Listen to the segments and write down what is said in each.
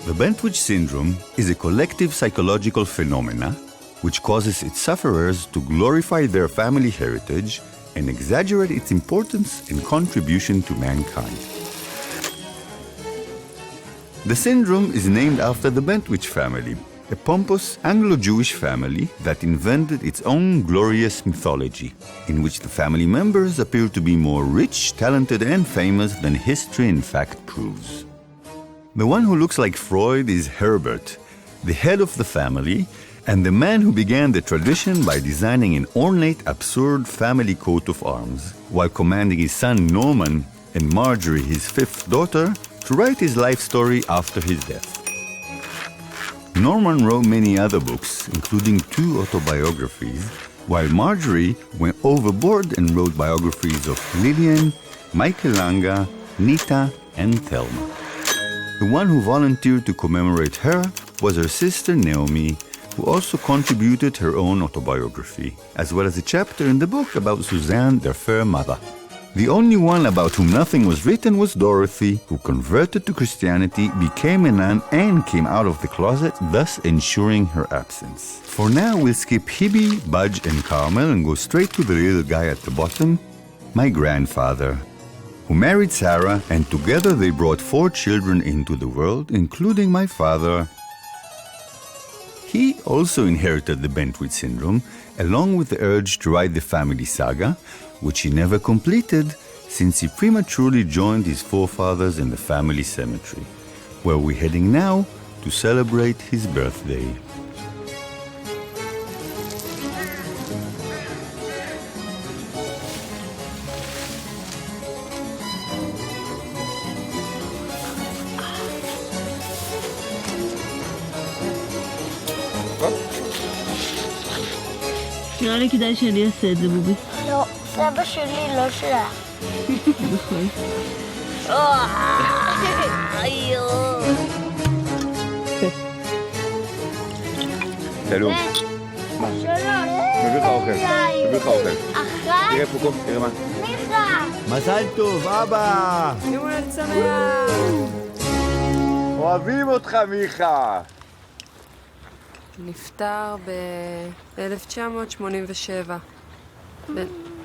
The Bentwich syndrome is a collective psychological phenomena which causes its sufferers to glorify their family heritage and exaggerate its importance and contribution to mankind. The syndrome is named after the Bentwich family, a pompous Anglo-Jewish family that invented its own glorious mythology, in which the family members appear to be more rich, talented, and famous than history in fact proves. The one who looks like Freud is Herbert, the head of the family, and the man who began the tradition by designing an ornate, absurd family coat of arms, while commanding his son Norman and Marjorie, his fifth daughter, to write his life story after his death. Norman wrote many other books, including 2 autobiographies, while Marjorie went overboard and wrote biographies of Lillian, Michael Langa, Nita, and Thelma. The one who volunteered to commemorate her was her sister Naomi, who also contributed her own autobiography, as well as a chapter in the book about Suzanne, their fair mother. The only one about whom nothing was written was Dorothy, who converted to Christianity, became a nun, and came out of the closet, thus ensuring her absence. For now, we'll skip Hebe, Budge, and Carmel and go straight to the little guy at the bottom, my grandfather, who married Sarah, and together they brought 4 children into the world, including my father. He also inherited the Bentwich syndrome, along with the urge to write the family saga, which he never completed since he prematurely joined his forefathers in the family cemetery, where we're heading now to celebrate his birthday. נראה לי כדאי שאני אעשה את זה, בובי. לא, סבא שלי לא שלה. נכון. שלום. מה? שלום. מביא לך אוכל. מביא לך אוכל. אחת? תראה פה, תראה מה. מיכה. מזל טוב, אבא! יום הולדת שמח! אוהבים אותך, מיכה! נפטר ב-1987.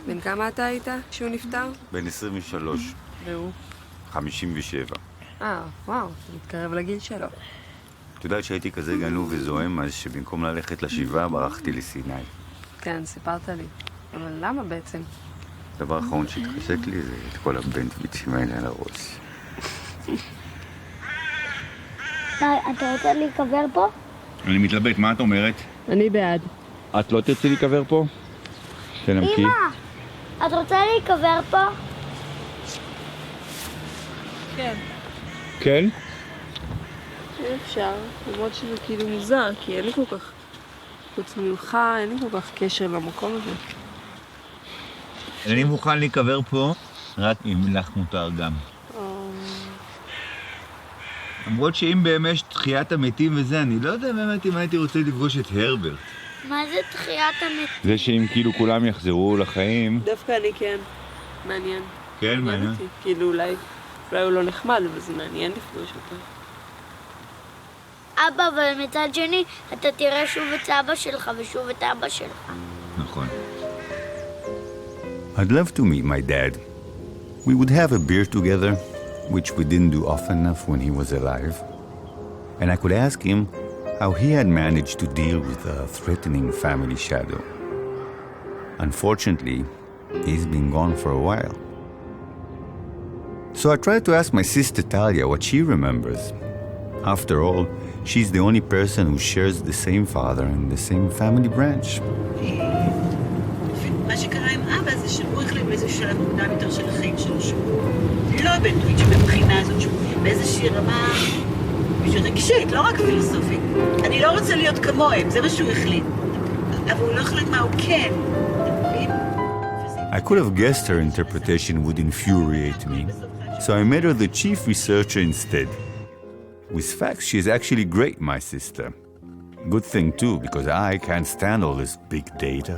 בן כמה אתה היית כשהוא נפטר? בן 23. והוא? 57. וואו, מתקרב לגיל שלו. את יודעת שהייתי כזה גנוב וזוהם, אז שבמקום ללכת לשבעה ברחתי לסיני. כן, סיפרת לי. אבל למה בעצם? הדבר האחרון שהתחשק לי זה את כל הבנטוויצ'ים האלה על הראש. אתה רוצה להיקבר פה? אני מתלבט, מה את אומרת? אני בעד. את לא תרצי להיקבר פה? תנמקי. אמא, את רוצה להיקבר פה? כן. כן? אפשר, למרות שזה כאילו מוזר, כי אין לי כל כך, חוץ ממך, אין לי כל כך קשר למקום הזה. אני מוכן להיקבר פה, רק אם לך מותר גם. למרות שאם באמת תחיית המתים וזה, אני לא יודע באמת אם הייתי רוצה לפגוש את הרברט. מה זה תחיית המתים? זה שאם כאילו כולם יחזרו לחיים... דווקא אני כן. מעניין. כן, מעניין. כאילו אולי הוא לא נחמד, אבל זה מעניין לפגוש אותו. אבא, אבל מצד שני, אתה תראה שוב את אבא שלך ושוב את אבא שלך. נכון. I'd love to meet my dad. We would have a beer together, which we didn't do often enough when he was alive. And I could ask him how he had managed to deal with the threatening family shadow. Unfortunately, he's been gone for a while. So I tried to ask my sister Talia what she remembers. After all, she's the only person who shares the same father and the same family branch. מה שקרה עם אבא זה שהוא החליט באיזה שלב מוקדם יותר של החיים שלו שהוא לא בנטוויץ' מבחינה הזאת שהוא באיזושהי רמה רגשית, לא רק פילוסופית. אני לא רוצה להיות כמוהם, זה מה שהוא החליט. אבל הוא לא החליט מה הוא כן. I could have guessed her interpretation would infuriate me, so I made her the chief researcher instead. With facts, she's actually great, my sister. Good thing too, because I can't stand all this big data.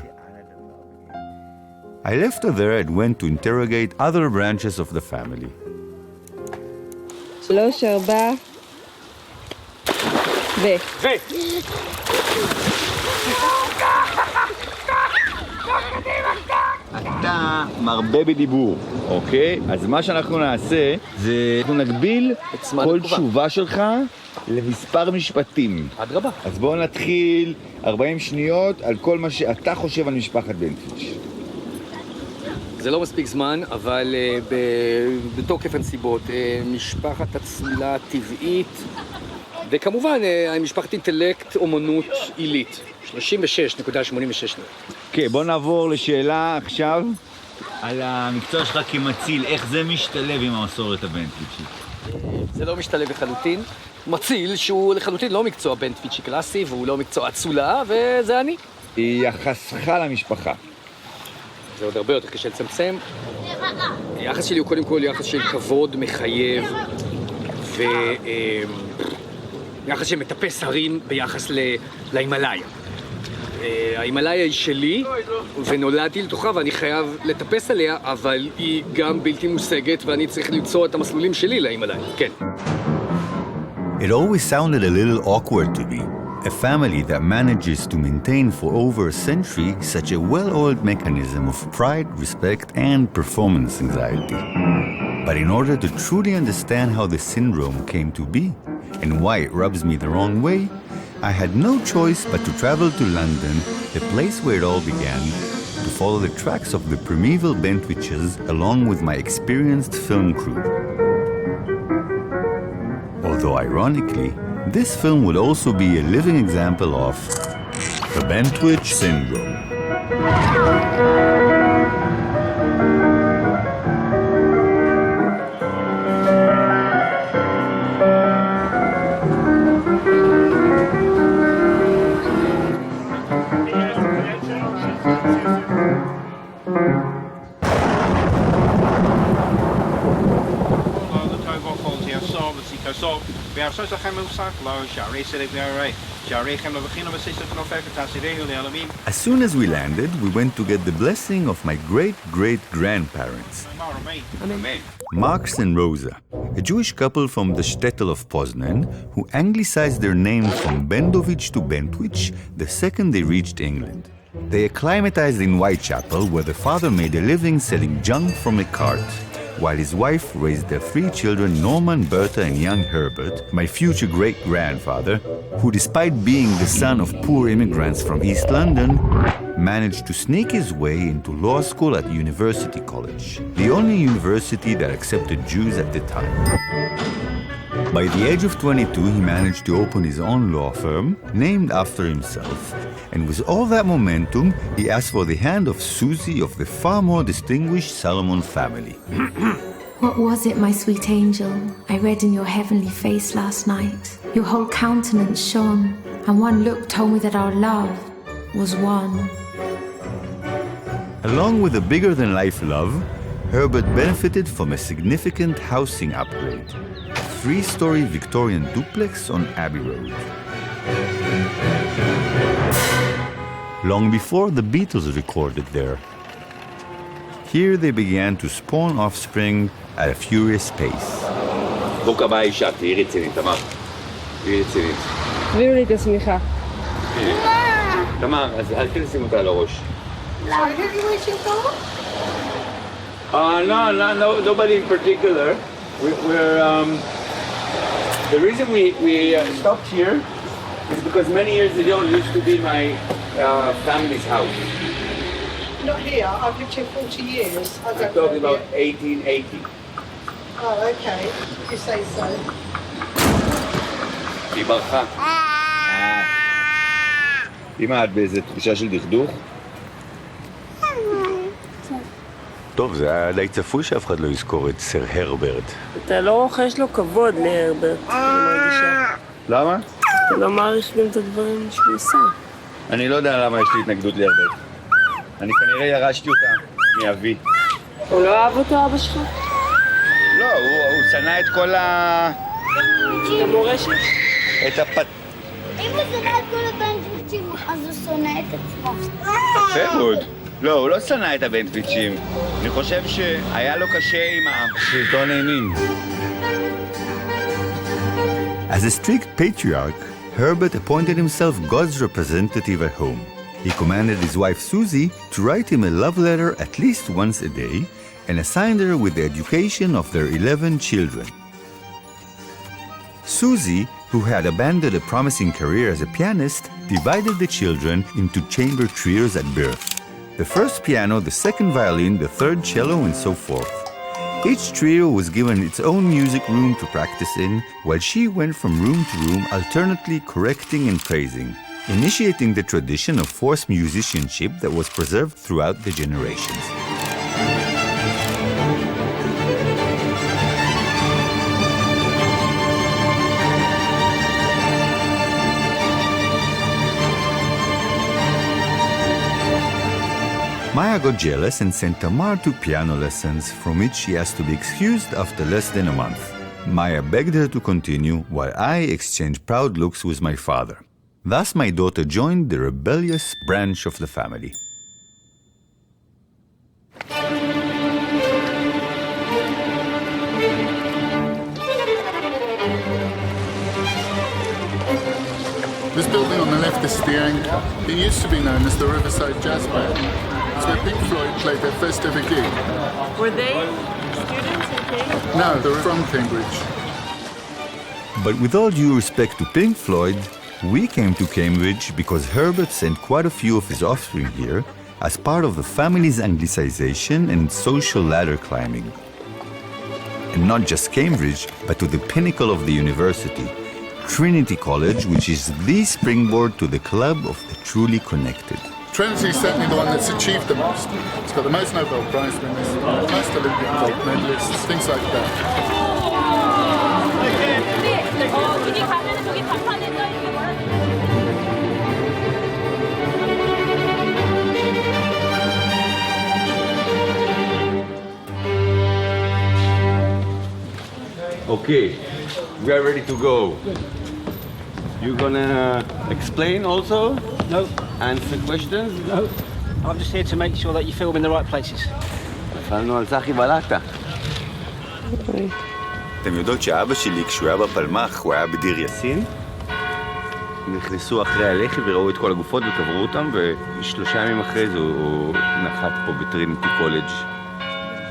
I left her there and went to interrogate other branches of the family. 3, 4. אתה מרבה בדיבור, אוקיי? אז מה שאנחנו נעשה זה אנחנו נגביל כל תשובה שלך למספר משפטים. אדרבה. אז בואו נתחיל 40 שניות על כל מה שאתה חושב על משפחת בנטוויץ'. זה לא מספיק זמן, אבל בתוקף הנסיבות, משפחת אצילה טבעית, וכמובן, משפחת אינטלקט אומנות עילית, 36.86 שניות. אוקיי, בואו נעבור לשאלה עכשיו על המקצוע שלך כמציל, איך זה משתלב עם המסורת הבנטוויצ'ית? זה לא משתלב לחלוטין. מציל שהוא לחלוטין לא מקצוע בנטוויצ'י קלאסי, והוא לא מקצוע אצולה, וזה אני. יחסך למשפחה. זה עוד הרבה יותר קשה לצמצם. היחס שלי הוא קודם כל יחס של כבוד מחייב, ויחס שמטפס הרים ביחס להימאליה. ההימאליה היא שלי, ונולדתי לתוכה ואני חייב לטפס עליה, אבל היא גם בלתי מושגת, ואני צריך למצוא את המסלולים שלי להימאליה, כן. It always sounded a little awkward to me. A family that manages to maintain for over a century such a well-oiled mechanism of pride, respect, and performance anxiety. But in order to truly understand how the syndrome came to be and why it rubs me the wrong way, I had no choice but to travel to London, the place where it all began, to follow the tracks of the primeval Bentwiches along with my experienced film crew. Although ironically, this film would also be a living example of the Bentwich syndrome. As soon as we landed, we went to get the blessing of my great-great-grandparents, Max and Rosa, a Jewish couple from the shtetl of Poznan who anglicized their name from Bendovich to Bentwich the second they reached England. They acclimatized in Whitechapel, where the father made a living selling junk from a cart, while his wife raised their 3 children, Norman, Bertha, and young Herbert, my future great-grandfather, who, despite being the son of poor immigrants from East London, managed to sneak his way into law school at University College, the only university that accepted Jews at the time. By the age of 22, he managed to open his own law firm, named after himself. And with all that momentum, he asked for the hand of Susie of the far more distinguished Salomon family. What was it, my sweet angel, I read in your heavenly face last night? Your whole countenance shone, and one look told me that our love was one. Along with a bigger-than-life love, Herbert benefited from a significant housing upgrade. A 3-story Victorian duplex on Abbey Road. Long before the Beatles recorded there. Here they began to spawn offspring at a furious pace. בוקה באה אישה, תהיי רצינית, תמר. תהיי רצינית. תביאו לי את השמיכה. תמר, אז אל תשים אותה על הראש. No, nobody in particular. The reason we stopped here is because many years ago it used to be my family's house. Not here, I've lived here 40 years. I'm talking about 1880. Oh, okay, if you say so. היא ברחה. אמא, את באיזו תחושה של דכדוך? טוב, זה היה די צפוי שאף אחד לא יזכור את סר הרברט. אתה לא רוכש לו כבוד להרברט, אני מרגישה. למה? אתה לא מעריך גם את הדברים שהוא עושה. אני לא יודע למה יש לי התנגדות להרברט. אני כנראה ירשתי אותה מאבי. הוא לא אהב אותו, אבא שלך? לא, הוא שנא את כל את המורשת? את הפת... אם הוא שונא את כל הבנטוויצ'ים, אז הוא שונא את עצמו. יפה מאוד. לא, הוא לא שנא את הבנטוויצ'ים. אני חושב שהיה לו קשה עם השלטון הימין. As a strict patriarch, Herbert appointed himself God's representative at home. He commanded his wife Susie to write him a love letter at least once a day and assigned her with the education of their 11 children. Susie, who had abandoned a promising career as a pianist, divided the children into chamber trios at birth. The first piano, the second violin, the third cello, and so forth. Each trio was given its own music room to practice in, while she went from room to room alternately correcting and praising, initiating the tradition of forced musicianship that was preserved throughout the generations. Maya got jealous and sent Tamar to piano lessons, from which she has to be excused after less than a month. Maya begged her to continue, while I exchanged proud looks with my father. Thus my daughter joined the rebellious branch of the family. This building on the left is the Anchor. It used to be known as the Riverside Jazz Band. It's where Pink Floyd played their first ever gig. Were they students at Cambridge? No, they're from Cambridge. But with all due respect to Pink Floyd, we came to Cambridge because Herbert sent quite a few of his offspring here as part of the family's Anglicization and social ladder climbing. And not just Cambridge, but to the pinnacle of the university, Trinity College, which is the springboard to the club of the truly connected. Trinity's certainly the one that's achieved the most. It's got the most Nobel Prize winners, the most Olympic gold medalists, things like that. Okay, we are ready to go. You gonna explain also? No. Answer questions? No. I'm just here to make sure that you film in the right places. נפלנו על צחי בלטה. אתם יודעות שאבא שלי, כשהוא היה בפלמ"ח, הוא היה בדיר יאסין? נכנסו אחרי הלח"י וראו את כל הגופות וקברו אותם, ו3 ימים אחרי זה הוא נחת פה בטריניטי קולג'.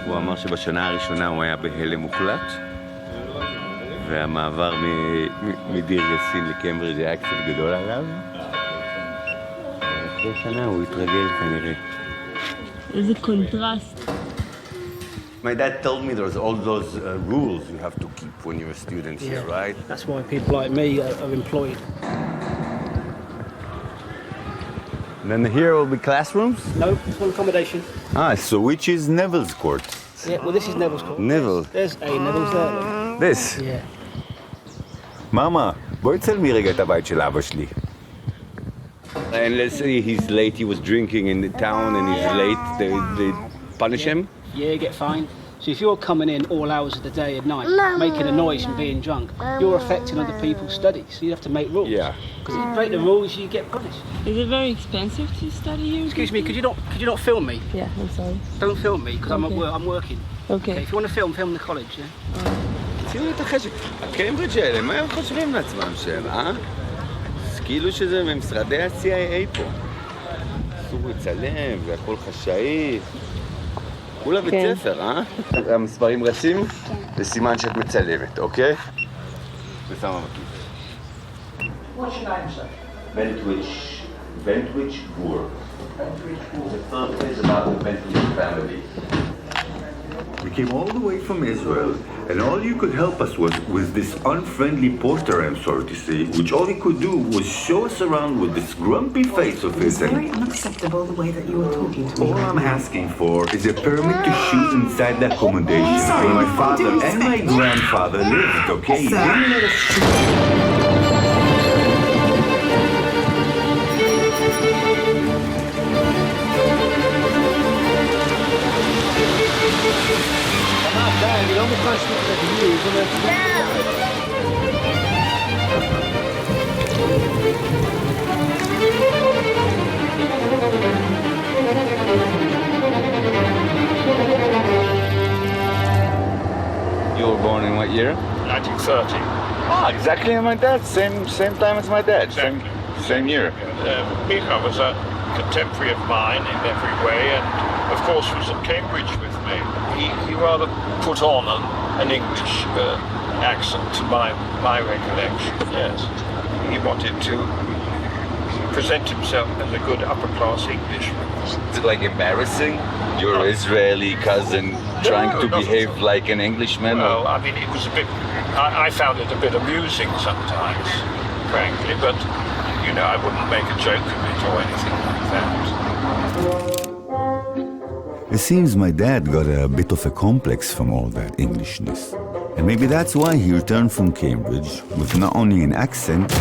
הוא אמר שבשנה הראשונה הוא היה בהלם מוחלט, והמעבר מדיר יאסין לקמברידג' היה קצת גדול עליו. אחרי שנה הוא התרגל כנראה. איזה קונטרסט. My dad told me there's all those rules you have to keep when you're a student here, right? That's why people like me are employed. And then here will be classrooms? No, it's one accommodation. Ah, so which is Neville's court? Yeah, well this is Neville's court. Neville. There's a Neville's there. This? Yeah. Mama, בואי צלמי רגע את הבית של אבא שלי. And let's say he's late, he was drinking in the town and he's late, they punish him? Yeah, get fined. So if you're coming in all hours of the day and night, making a noise and being drunk, you're affecting other people's studies. So you have to make rules. Yeah. Because if you break the rules, you get punished. Is it very expensive to study here? Excuse me, could you not film me? Yeah, I'm sorry. Don't film me, because I'm working. Okay. If you want to film the college, yeah? תראו את החשק. הקיימברידג' האלה, מה הם חושבים לעצמם שהם, אז כאילו שזה ממשרדי ה-CIA פה. אסור לצלם, זה הכל חשאי. כולה בית ספר, המספרים רצים, זה סימן שאת מצלמת, אוקיי? ושמה בכיס. What's your name, sir? Bentwich Boer. The film is about the Bentwich family. We came all the way from Israel, and all you could help us was this unfriendly porter, I'm sorry to say, which all he could do was show us around with this grumpy face of his. It's very unacceptable the way that you were talking to me. All I'm asking for is a permit to shoot inside the accommodation where my father and my grandfather lived, okay? You didn't let us shoot. אני לא מוכן You were born in what year? 1930. Ah, exactly my dad. Same time as my dad. Exactly. Same year. Micha was a contemporary of mine in every way, and of course was at Cambridge with me. He rather put on an English accent to my recollection, yes. He wanted to present himself as a good upper-class Englishman. Is it like embarrassing? Your Israeli cousin trying to behave like an Englishman? Well, I mean, it was a bit... I found it a bit amusing sometimes, frankly, but, you know, I wouldn't make a joke of it or anything like that. It seems my dad got a bit of a complex from all that Englishness. And maybe that's why he returned from Cambridge with not only an accent,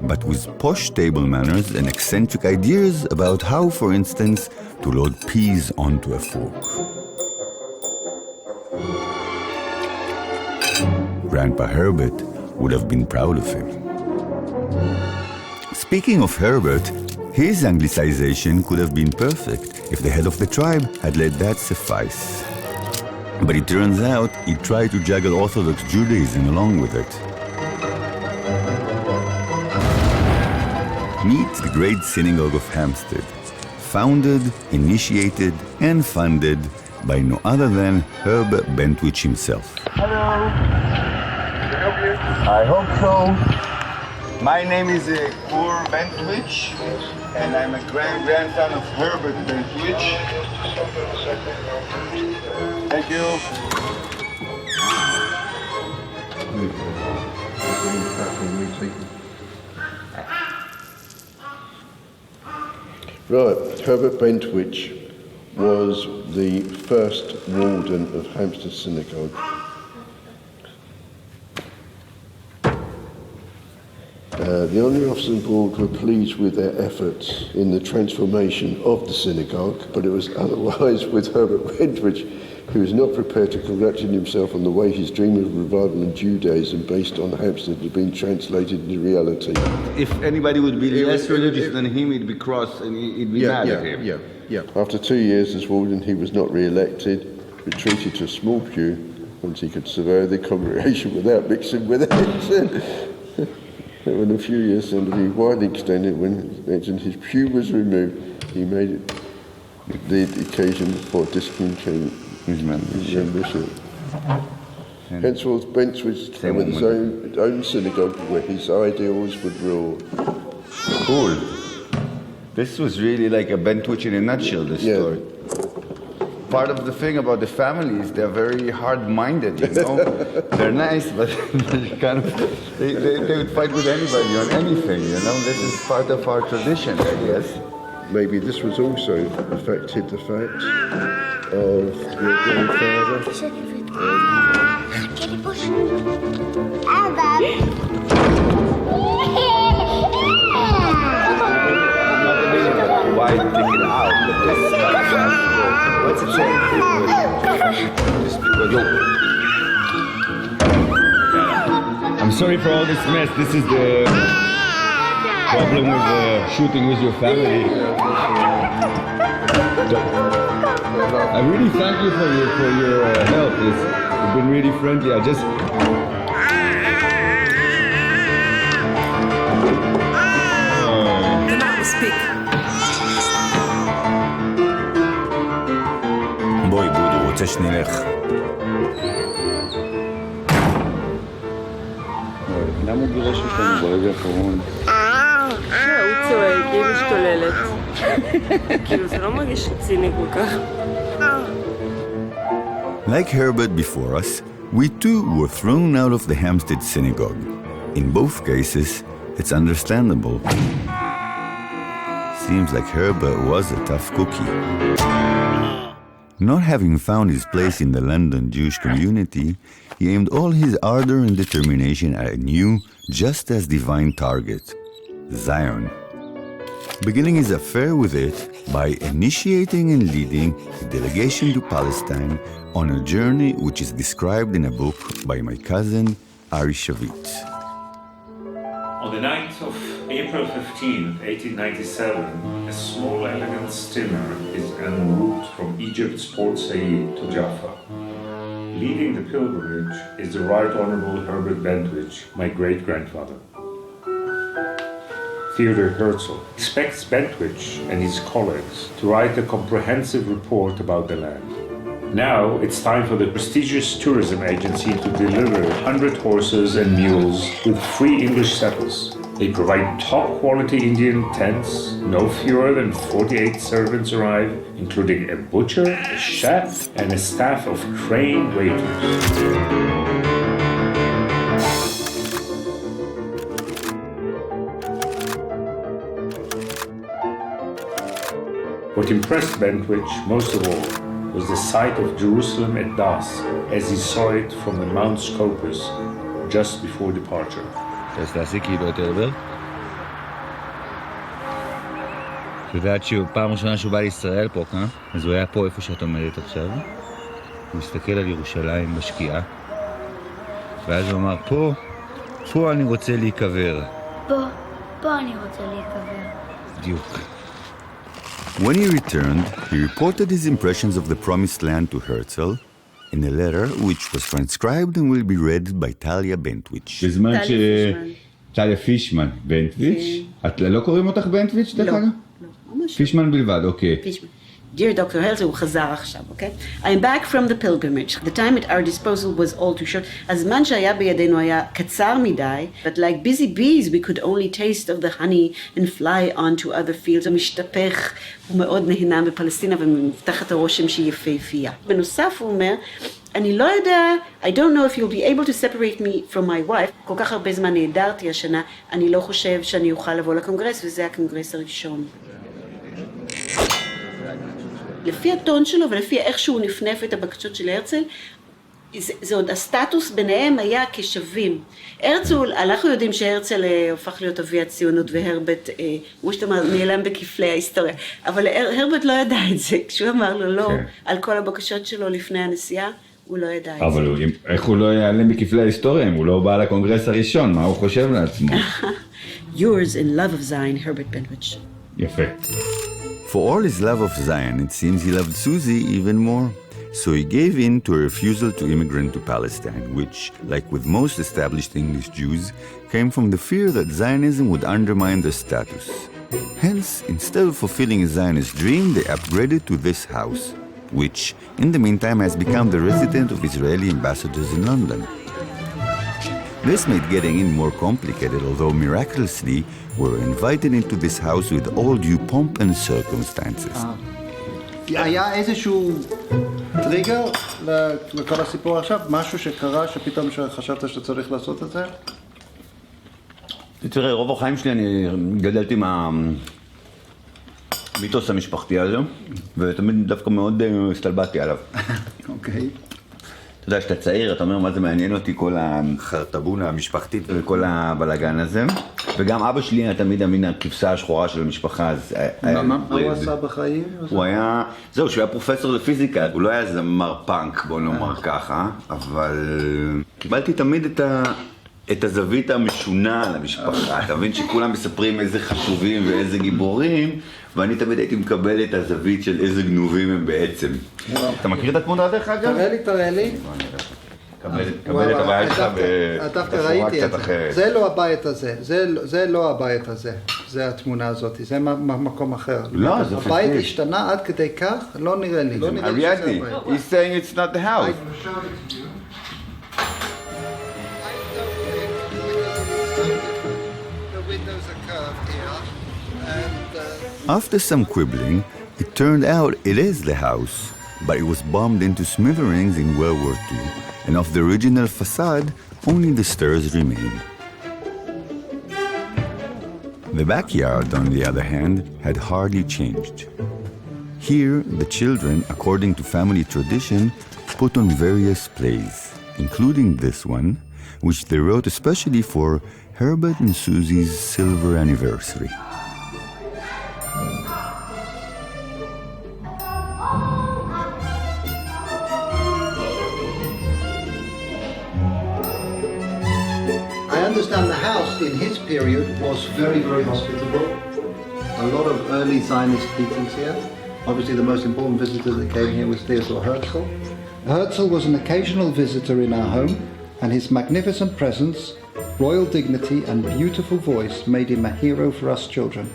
but with posh table manners and eccentric ideas about how, for instance, to load peas onto a fork. Grandpa Herbert would have been proud of him. Speaking of Herbert, his Anglicization could have been perfect if the head of the tribe had let that suffice. But it turns out he tried to juggle Orthodox Judaism along with it. Meet the great synagogue of Hampstead, founded, initiated, and funded by no other than Herbert Bentwich himself. Hello. Can I help you? I hope so. My name is Kur Bentwich, and I'm a grandson of Herbert Bentwich. Thank you. Right, Herbert Bentwich was the first warden of Hampstead Synagogue. The honorary officers and board were pleased with their efforts in the transformation of the synagogue, but it was otherwise with Herbert Bentwich, who was not prepared to congratulate himself on the way his dream of revival in Judaism based on Hampstead had been translated into reality. If anybody would be less religious than him, he'd be cross and he'd be mad at him. Yeah. After 2 years as warden, he was not re-elected, retreated to a small pew, once he could survey the congregation without mixing with it. When a few years under the widely extended, when his pew was removed, he made it the occasion for discontinuing his membership. Henceforth, Bentwich with his own synagogue where his ideals would rule. Cool. This was really like a Bentwich in a nutshell, this story. Part of the thing about the family is they're very hard-minded, you know? They're nice, but they would fight with anybody on anything, you know? This is part of our tradition, I guess. Maybe this was also affected the fact of your grandfather. Can you push? Why take it out? But this what's it saying? I'm sorry for all this mess. This is the problem with shooting with your family. I really thank you for your help. You've been really friendly. I just. בואי, בודו, רוצה שנלך. למה הוא גירש אותנו ברגע האחרון? הוא צועק, היא משתוללת. כאילו, זה לא מרגיש רציני כל כך. Like Herbert before us, we too were thrown out of the Hampstead Synagogue. In both cases, it's understandable. Seems like Herbert was a tough cookie. Not having found his place in the London Jewish community, he aimed all his ardor and determination at a new, just as divine target, Zion. Beginning his affair with it by initiating and leading a delegation to Palestine on a journey which is described in a book by my cousin, Ari Shavit. On the night of April 15, 1897, a small elegant steamer is en route from Egypt's Port Said to Jaffa. leading the pilgrimage is the Right Honourable Herbert Bentwich, my great-grandfather. Theodor Herzl expects Bentwich and his colleagues to write a comprehensive report about the land. Now it's time for the prestigious tourism agency to deliver 100 horses and mules with free English saddles. They provide top-quality Indian tents. No fewer than 48 servants arrive, including a butcher, a chef, and a staff of trained waiters. What impressed Bentwich most of all was the sight of Jerusalem at dusk as he saw it from the Mount Scopus just before departure. אז תעשי כאילו יותר דבר. את יודעת שפעם ראשונה שהוא בא לישראל פה, אז הוא היה פה איפה שאת עומדת עכשיו. הוא הסתכל על ירושלים בשקיעה. ואז הוא אמר, פה אני רוצה להיקבר. פה אני רוצה להיקבר. בדיוק. When he returned, he reported his impressions of the promised land to Herzl in a letter which was transcribed and will be read by טליה בנטוויץ'. בזמן טליה פישמן, בנטוויץ'. את לא קוראים אותך בנטוויץ' דרך אגב? לא, ממש. פישמן בלבד, אוקיי. פישמן. Dear Dr. Herzl, הוא חזר עכשיו, אוקיי? I'm back from the pilgrimage. The time at our disposal was all too short. הזמן שהיה בידינו היה קצר מדי, but like busy bees we could only taste of the honey and fly on to other fields. הוא משתפך, הוא מאוד נהנה בפלסטינה ומבטח את הרושם שהיא יפהפייה. בנוסף הוא אומר, אני לא יודע, I don't know if you'll be able to separate me from my wife. כל כך הרבה זמן נהדרתי השנה, אני לא חושב שאני אוכל לבוא לקונגרס, וזה הקונגרס הראשון. לפי הטון שלו ולפי איך שהוא נפנף את הבקשות של הרצל, זה עוד הסטטוס ביניהם היה כשווים. הרצל, אנחנו יודעים שהרצל הופך להיות אבי הציונות והרבט, כמו שאתה אומר, נעלם בכפלי ההיסטוריה. אבל הרבט לא ידע את זה. כשהוא אמר לו לא על כל הבקשות שלו לפני הנסיעה, הוא לא ידע את זה. אבל איך הוא לא יעלם בכפלי ההיסטוריה אם הוא לא בא לקונגרס הראשון? מה הוא חושב לעצמו? Yours in love of Zion, Herbert Bentwich. יפה. For all his love of Zion, it seems he loved Susie even more. So he gave in to a refusal to immigrate to Palestine, which, like with most established English Jews, came from the fear that Zionism would undermine their status. Hence, instead of fulfilling a Zionist dream, they upgraded to this house, which, in the meantime, has become the residence of Israeli ambassadors in London. This made getting in more complicated, although miraculously, were invited into this house with all due pomp and circumstances. היה איזשהו טריגר לכל הסיפור עכשיו? משהו שקרה שפתאום חשבת שצריך לעשות את זה? תראה, רוב החיים שלי אני גדלתי עם המיתוס המשפחתי הזה, ותמיד דווקא מאוד הסתלבטתי עליו. אוקיי. אתה יודע, שאתה צעיר, אתה אומר מה זה מעניין אותי, כל החרטבונה המשפחתית וכל הבלגן הזה. וגם אבא שלי היה תמיד המין הכבשה השחורה של המשפחה. מה הוא עשה בחיים? הוא היה, זהו, שהוא היה פרופסור לפיזיקה, הוא לא היה זמר פאנק, בוא נאמר ככה, אבל קיבלתי תמיד את הזווית המשונה על המשפחה. אתה מבין שכולם מספרים איזה חשובים ואיזה גיבורים, ואני תמיד הייתי מקבל את הזווית של איזה גנובים הם בעצם. אתה מכיר את התמונה דרך אגב? תראה לי. קבל את הבית שלך דווקא ראיתי את זה. זה לא הבית הזה, זה לא הבית הזה, זה התמונה הזאת, זה מקום אחר. לא, זה פסטיק. הבית השתנה עד כדי כך, לא נראה לי. אריאדי, he's saying it's not the house. After some quibbling, it turned out it is the house, but it was bombed into smithereens in World War II, and of the original facade, only the stairs remain. The backyard, on the other hand, had hardly changed. Here, the children, according to family tradition, put on various plays, including this one, which they wrote especially for Herbert and Susie's silver anniversary. I understand the house in his period was very, very hospitable. A lot of early Zionist meetings here. Obviously the most important visitor that came here was Theodor Herzl. Herzl was an occasional visitor in our home, and his magnificent presence, royal dignity and beautiful voice made him a hero for us children.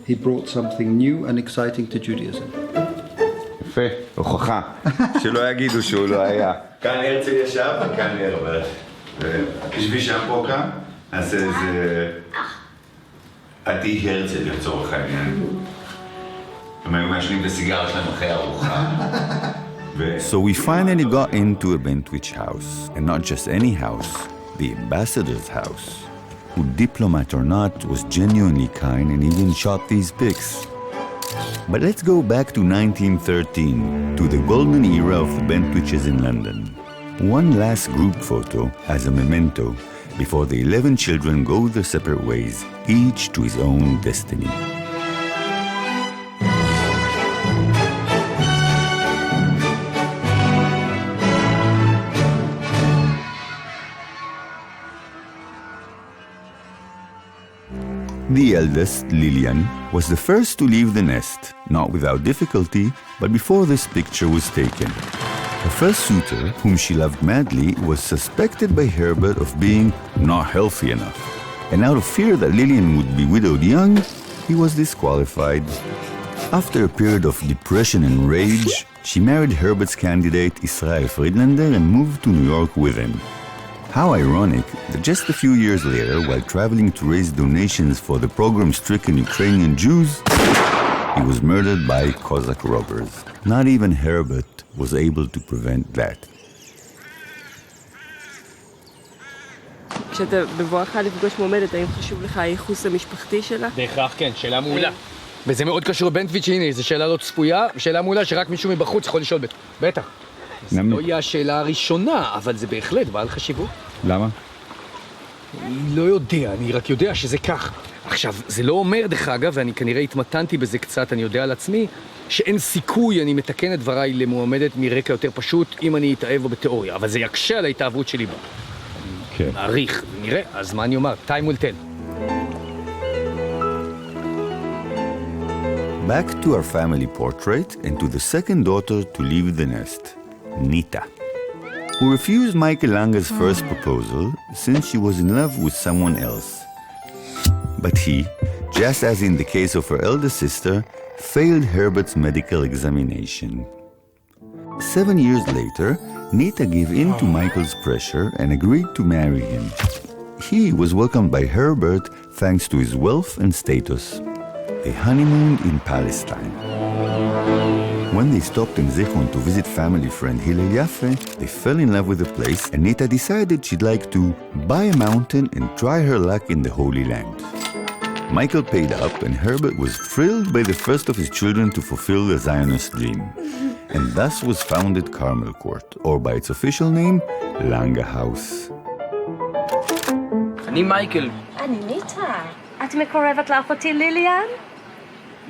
He brought something new and exciting to Judaism. יפה, הוכחה, שלא יגידו שהוא לא היה. כאן הרצל ישב וכאן הרצל. תשבי שם פה כאן, נעשה איזה... עדי הרצל לצורך העניין. הם היו מעשנים את הסיגר שלהם אחרי הארוחה. So we finally got into a Bentwich house, and not just any house, the ambassador's house, who, diplomat or not, was genuinely kind and even shot these pics. But let's go back to 1913, to the golden era of the Bentwiches in London. One last group photo as a memento before the 11 children go their separate ways, each to his own destiny. The eldest, Lillian, was the first to leave the nest, not without difficulty, but before this picture was taken. Her first suitor, whom she loved madly, was suspected by Herbert of being not healthy enough. And out of fear that Lillian would be widowed young, he was disqualified. After a period of depression and rage, she married Herbert's candidate Israel Friedlander and moved to New York with him. How ironic that just a few years later, while traveling to raise donations for the pogrom-stricken Ukrainian Jews, he was murdered by Cossack robbers. Not even Herbert was able to prevent that. כשאתה בבואך לפגוש מועמדת, האם חשוב לך הייחוס המשפחתי שלה? בהכרח כן, שאלה מעולה. וזה מאוד קשור לבנטוויץ', הנה, זו שאלה לא צפויה, ושאלה מעולה שרק מישהו מבחוץ יכול לשאול בטח. זה לא יהיה השאלה הראשונה, אבל זה בהחלט בעל חשיבות. למה? לא יודע, אני רק יודע שזה כך. עכשיו, זה לא אומר, דרך אגב, ואני כנראה התמתנתי בזה קצת, אני יודע על עצמי, שאין סיכוי, אני מתקן את דבריי למועמדת מרקע יותר פשוט, אם אני אתאהב בו בתיאוריה, אבל זה יקשה על ההתאהבות שלי בה. כן. מעריך, נראה, אז מה אני אומר? Time will tell. Back to our family portrait and to the second daughter to leave the nest, Nita, who refused Michael Lange's first proposal since she was in love with someone else. But he, just as in the case of her elder sister, failed Herbert's medical examination. 7 years later, Nita gave in to Michael's pressure and agreed to marry him. He was welcomed by Herbert thanks to his wealth and status. They honeymooned in Palestine. When they stopped in Zichron to visit family friend Hillel Yaffe, they fell in love with the place, and Nita decided she'd like to buy a mountain and try her luck in the Holy Land. Michael paid up, and Herbert was thrilled by the first of his children to fulfill the Zionist dream. And thus was founded Carmel Court, or by its official name, Lange House. אני מייקל. אני ניטה. את מקורבת לאחותי ליליאן?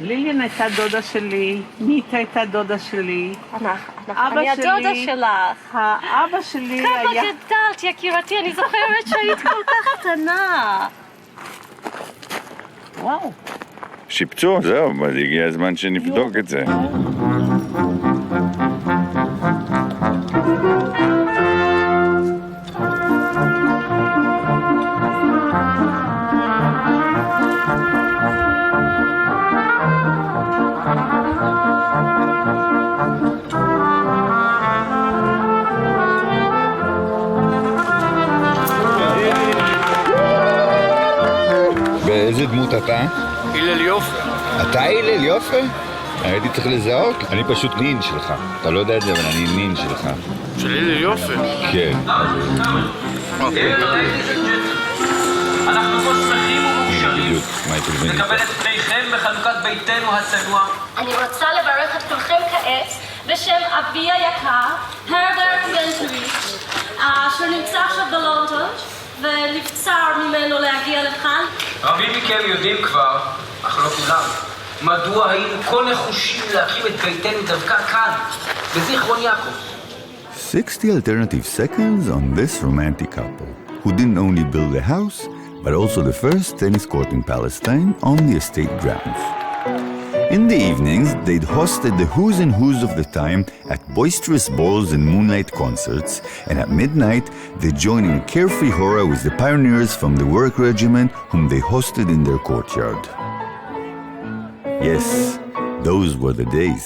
ליליאן הייתה דודה שלי, ניטה הייתה דודה שלי. אני הדודה שלך. האבא שלי היה... כמה גדלת, יקירתי, אני זוכרת שהיית כל כך קטנה. וואו. שיפצו, זהו, אבל הגיע הזמן שנבדוק את זה. באיזה דמות אתה? הלל יופי. אתה הלל יופי? הייתי צריך לזהות. אני פשוט נין שלך. אתה לא יודע את זה, אבל אני נין שלך. של הלל יופי? כן. אוקיי. אנחנו פה שמחים ומאושרים לקבל את פניכם בחנוכת ביתנו הצנוע. אני רוצה לברך את כולכם כעת בשם אבי היקר, הרברט בנטוויץ', שנמצא עכשיו בלונדון, ונבצר ממנו להגיע לכאן. רבים מכם יודעים כבר, אך לא כולם, מדוע היינו כה נחושים להקים את ביתנו דווקא כאן, בזיכרון יעקב. 60 alternative seconds on this romantic couple, who didn't only build a house, but also the first tennis court in Palestine on the estate grounds. In the evenings, they'd hosted the who's and who's of the time at boisterous balls and moonlight concerts, and at midnight, they'd join in carefree hora with the pioneers from the work regiment whom they hosted in their courtyard. Yes, those were the days.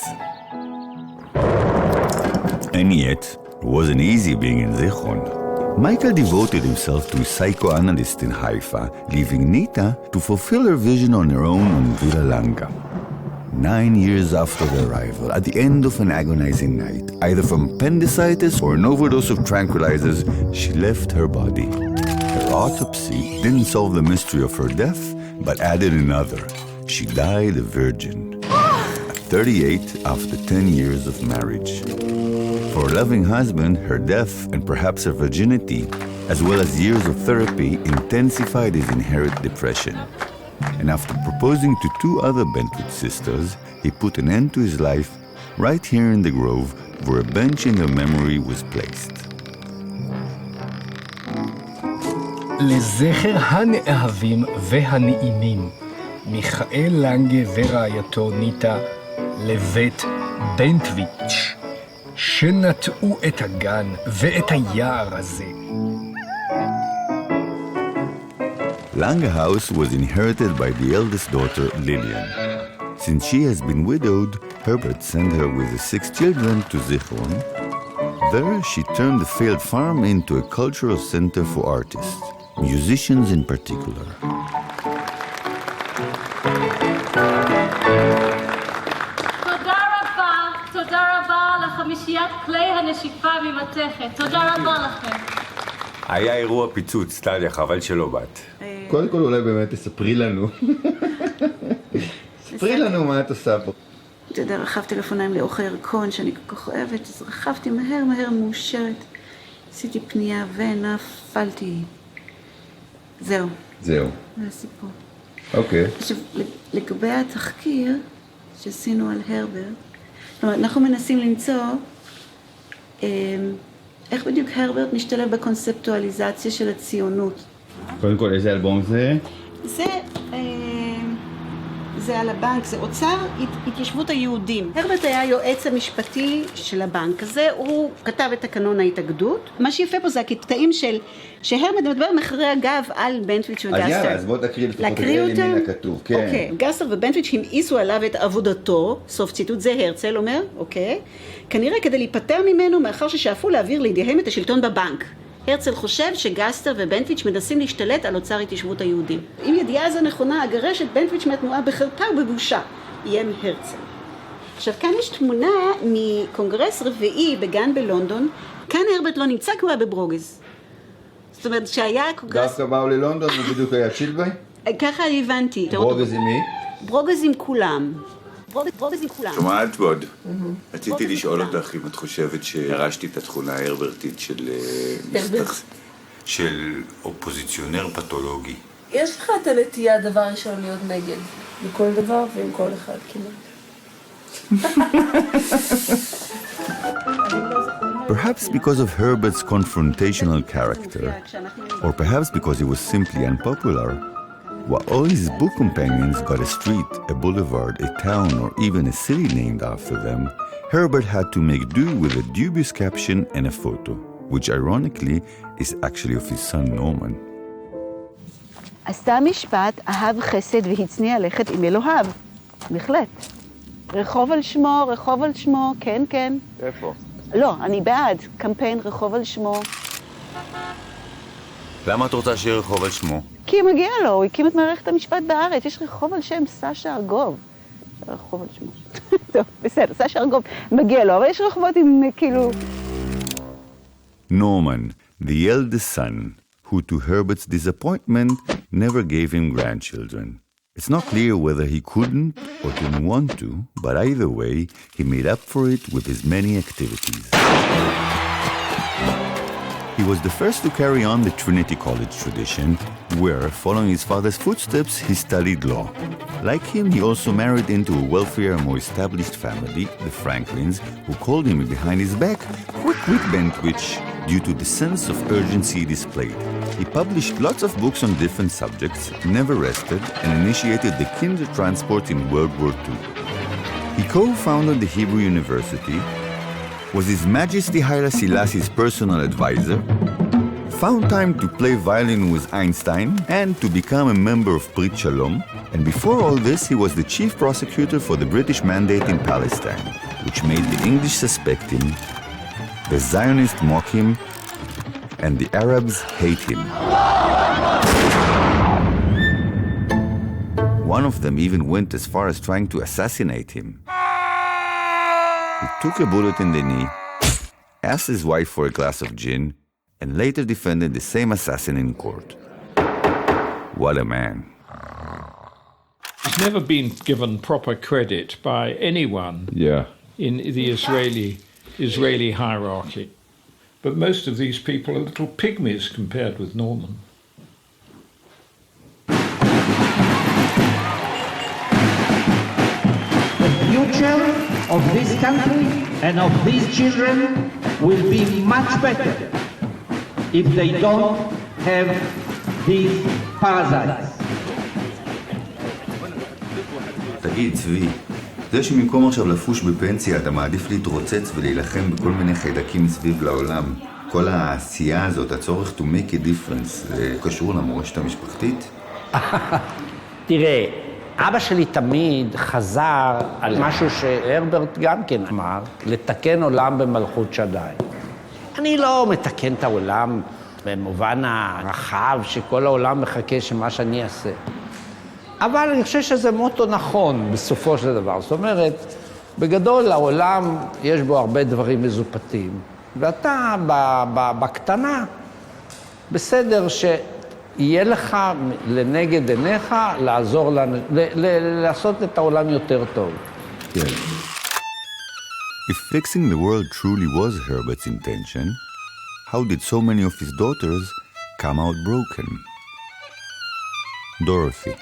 And yet, it wasn't easy being in Zichron. Michael devoted himself to his psychoanalyst in Haifa, leaving Nita to fulfill her vision on her own on Villa Langa. 9 years after their arrival, at the end of an agonizing night, either from appendicitis or an overdose of tranquilizers, she left her body. Her autopsy didn't solve the mystery of her death, but added another. She died a virgin. At 38, after 10 years of marriage. For a loving husband, her death and perhaps her virginity, as well as years of therapy, intensified his inherent depression. And after proposing to 2 other Bentwich sisters, he put an end to his life right here in the grove where a bench in their memory was placed. לזכר הנאהבים והנעימים, מיכאל לנגה ורעייתו ניטה לבית בנטוויץ', שנטעו את הגן ואת היער הזה. Langa House was inherited by the eldest daughter, Lillian. Since she has been widowed, Herbert sent her with the 6 children to Zichron. There, she turned the failed farm into a cultural center for artists, musicians in particular. תודה רבה לחמישיית כלי הנשיפה ממתכת. תודה רבה לכם. היה אירוע פיצוץ, טליה, חבל שלא באת. קודם כל אולי באמת תספרי לנו. ספרי לנו מה את עושה פה. אתה יודע, רכבתי טלפוניים לאוכל ירקון שאני כל כך אוהבת, אז רכבתי מהר מאושרת. עשיתי פנייה ונפלתי. זהו. זה הסיפור. אוקיי. עכשיו, לגבי התחקיר שעשינו על הרברט, זאת אומרת, אנחנו מנסים למצוא איך בדיוק הרברט משתלב בקונספטואליזציה של הציונות. קודם כל, איזה אלבום זה? זה על הבנק, זה אוצר התיישבות היהודים. הרברט היה היועץ המשפטי של הבנק הזה, הוא כתב את תקנון ההתאגדות. מה שיפה פה זה הקטעים שהרברט מדבר מאחורי הגב על בנטוויץ' וגסטר. אז יאללה, אז בוא תקריא לפחות מן הכתוב. אוקיי, גסטר ובנטוויץ' המאיסו עליו את עבודתו, סוף ציטוט, זה הרצל אומר, אוקיי? כנראה כדי להיפטר ממנו מאחר ששאפו להעביר לידיהם את השלטון בבנק. הרצל חושב שגסטר ובנטוויץ' מנסים להשתלט על אוצר התיישבות היהודים. אם ידיעה זו נכונה, אגרש את בנטוויץ' מהתנועה בחרפה ובבושה. איים הרצל. עכשיו, כאן יש תמונה מקונגרס רביעי בגן בלונדון. כאן הרברט לא נמצא, כי הוא היה בברוגז. זאת אומרת, שהיה קונגרס... דווקא באו ללונדון, הוא בדיוק היה צ'ילדווי? ככה הבנתי. ברוגז עם מי? ברוגז עם כולם. ברוגז עם כולם. שומעת ועוד. רציתי לשאול אותך אם את חושבת שהרשתי את התכונה ההרברטית של אופוזיציונר פתולוגי. יש לך את הנטייה דבר ראשון להיות נגד, בכל דבר ועם כל אחד כמעט. Perhaps because of Herbert's confrontational character, or perhaps because he was simply unpopular, while all his book companions got a street, a boulevard, a town, or even a city named after them, Herbert had to make do with a dubious caption and a photo, which ironically is actually of his son Norman. עשתה משפט, אהב חסד והצניע לכת עם אלוהיו. בהחלט. רחוב על שמו, כן, כן. איפה? לא, אני בעד. קמפיין רחוב על שמו. למה את רוצה שיהיה רחוב על שמו? כי מגיע לו, הוא הקים את מערכת המשפט בארץ. יש רחוב על שם סשה ארגוב. רחוב על שמו. טוב, בסדר, סשה ארגוב מגיע לו, אבל יש רחובות עם כאילו... Norman, the eldest son, who to Herbert's disappointment never gave him grandchildren. It's not clear whether he couldn't or didn't want to, but either way, he made up for it with his many activities. He was the first to carry on the Trinity College tradition, where, following his father's footsteps, he studied law. Like him, he also married into a wealthier, more established family, the Franklins, who called him behind his back, Quick Bentwich, due to the sense of urgency he displayed. He published lots of books on different subjects, never rested, and initiated the kinder transport in World War II. He co-founded the Hebrew University, was His Majesty Haile Selassie's personal advisor, found time to play violin with Einstein, and to become a member of Brit Shalom, and before all this he was the chief prosecutor for the British mandate in Palestine, which made the English suspect him, the Zionists mock him, and the Arabs hate him. One of them even went as far as trying to assassinate him. He took a bullet in the knee, asked his wife for a glass of gin, and later defended the same assassin in court. What a man. He's never been given proper credit by anyone in the Israeli hierarchy. But most of these people are little pygmies compared with Norman. The future of this country and of these children will be much better if they don't have these parasites. תגיד, צבי, זה שבמקום עכשיו לפוש בפנסיה אתה מעדיף להתרוצץ ולהילחם בכל מיני חיידקים מסביב לעולם, כל העשייה הזאת, הצורך to make a difference, זה קשור למורשת המשפחתית? תראה, אבא שלי תמיד חזר על משהו שהרברט גם כן אמר, לתקן עולם במלכות שדי. אני לא מתקן את העולם במובן הרחב שכל העולם מחכה שמה שאני אעשה. אבל אני חושב שזה מוטו נכון בסופו של דבר. זאת אומרת, בגדול העולם יש בו הרבה דברים מזופתים, ואתה בקטנה בסדר שיהיה לך לנגד עיניך לעזור לנו, לעשות את העולם יותר טוב. כן. If fixing the world truly was Herbert's intention, how did so many of his daughters come out broken? Dorothy.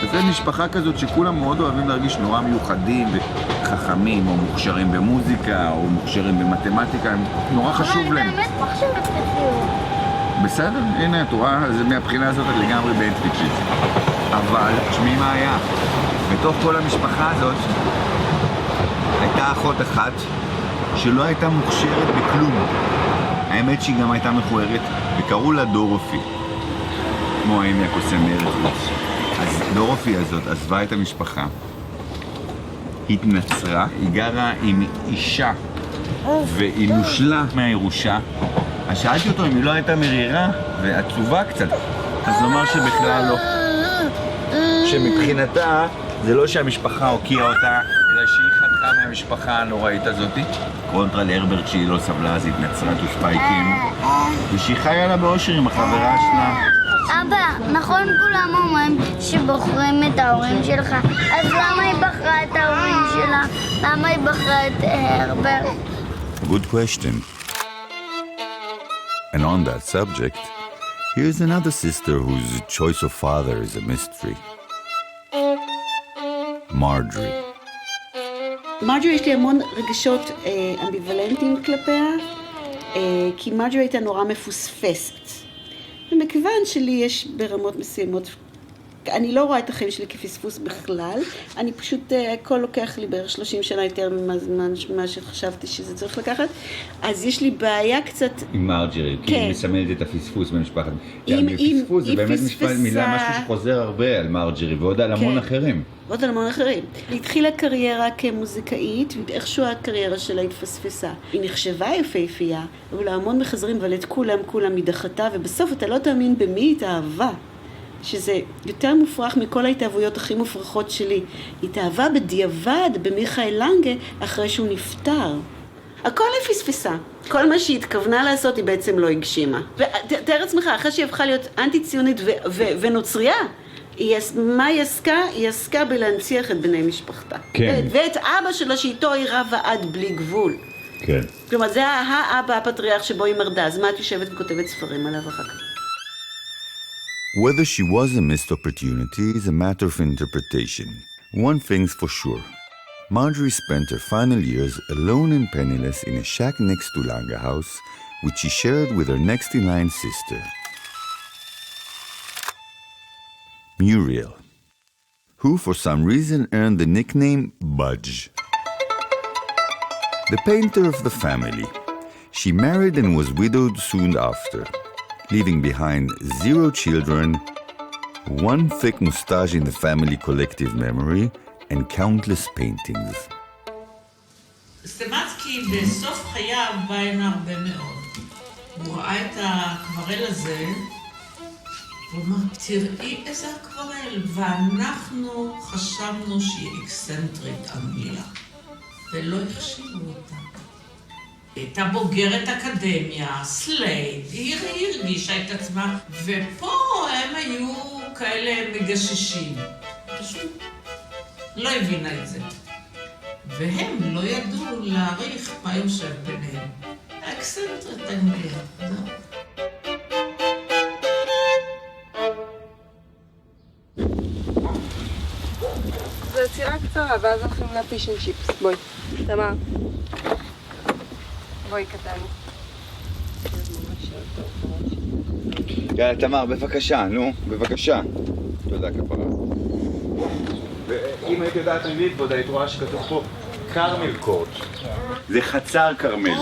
וזה משפחה כזאת שכולם מאוד אוהבים להרגיש נורא מיוחדים וחכמים, או מוכשרים במוזיקה, או מוכשרים במתמטיקה, הם נורא חשוב להם. אבל אני באמת מחשבת בציור. בסדר, הנה, את רואה, זה מהבחינה הזאת לגמרי בנטוויץ'ית. אבל, תשמעי מה היה. בתוך כל המשפחה הזאת, הייתה אחות אחת שלא הייתה מוכשרת בכלום. האמת שהיא גם הייתה מכוערת, וקראו לה דורופי. כמו האמי הקוסם ארץ. אז דורופי הזאת עזבה את המשפחה, התנצרה, היא גרה עם אישה והיא נושלה מהירושה. אז שאלתי אותו אם היא לא הייתה מרירה ועצובה קצת, אז הוא אמר שבכלל לא. שמבחינתה זה לא שהמשפחה הוקיעה אותה, אלא שהיא חתכה מהמשפחה הנוראית הזאת. קונטרה להרברט שהיא לא סבלה, אז התנצרה תוספייקים, ושהיא חיה לה באושר עם החברה שלה. אבא, נכון כולם אומרים שבוחרים את ההורים שלך, אז למה היא בחרה את ההורים שלה? למה היא בחרה את הרברט? Good question. And on that subject, here's another sister whose choice of father is a mystery. Marjorie. מרג'רי יש לי המון רגשות אמביוולנטיים כלפיה, כי מרג'רי הייתה נורא מפוספסת. ומכיוון שלי יש ברמות מסוימות, אני לא רואה את החיים שלי כפספוס בכלל, אני פשוט, הכל לוקח לי בערך 30 שנה יותר ממה שחשבתי שזה צריך לקחת, אז יש לי בעיה קצת... עם מרג'רי, כי היא מסמלת את הפספוס במשפחת. פספוס זה באמת מילה, משהו שחוזר הרבה על מרג'רי, ועוד על המון אחרים. ועוד על המון אחרים. היא התחילה קריירה כמוזיקאית, ואיכשהו הקריירה שלה התפספסה. היא נחשבה יפהפייה, אבל המון מחזרים, אבל את כולם היא דחתה, ובסוף אתה לא תאמין במי היא התאהבה. שזה יותר מופרך מכל ההתאהבויות הכי מופרכות שלי. היא התאהבה בדיעבד במיכאל לנגה אחרי שהוא נפטר. הכל היא פספסה. כל מה שהיא התכוונה לעשות היא בעצם לא הגשימה. ותאר עצמך, אחרי שהיא הפכה להיות אנטי-ציונית ונוצריה, מה היא עסקה? היא עסקה בלהנציח את בני משפחתה. כן. ואת אבא שלה שאיתו היא רבה עד בלי גבול. כן. כלומר, זה האבא הפטריארך שבו היא מרדה. אז מה את יושבת וכותבת ספרים עליו אחר כך? Whether she was a missed opportunity is a matter of interpretation. One thing's for sure. Marjorie spent her final years alone and penniless in a shack next to Lange house, which she shared with her next-in-line sister, Muriel, who for some reason earned the nickname Budge. The painter of the family, she married and was widowed soon after, leaving behind 0 children, 1 thick mustache in the family collective memory, and countless paintings. סטימצקי בסוף חייו בא הנה הרבה מאוד. הוא ראה את האקוורל הזה, הוא אמר, תראי איזה אקוורל, ואנחנו חשבנו שהיא אקסנטרית אנגליה, ולא החשיבו אותה. הייתה בוגרת אקדמיה, סלייד, היא הרגישה את עצמה, ופה הם היו כאלה מגששים. פשוט לא הבינה את זה. והם לא ידעו להעריך מה יושב ביניהם. אקסנטרית אנגליה, זהו. זו יצירה קצרה, ואז הולכים לפיש אנד צ'יפס. בואי, תמר. בואי קטן. יאללה, תמר, בבקשה, נו, בבקשה. תודה, כפרה. ואם היית יודעת אנגלית, ועוד היית רואה שכתוב פה קרמל קורט. זה חצר קרמל.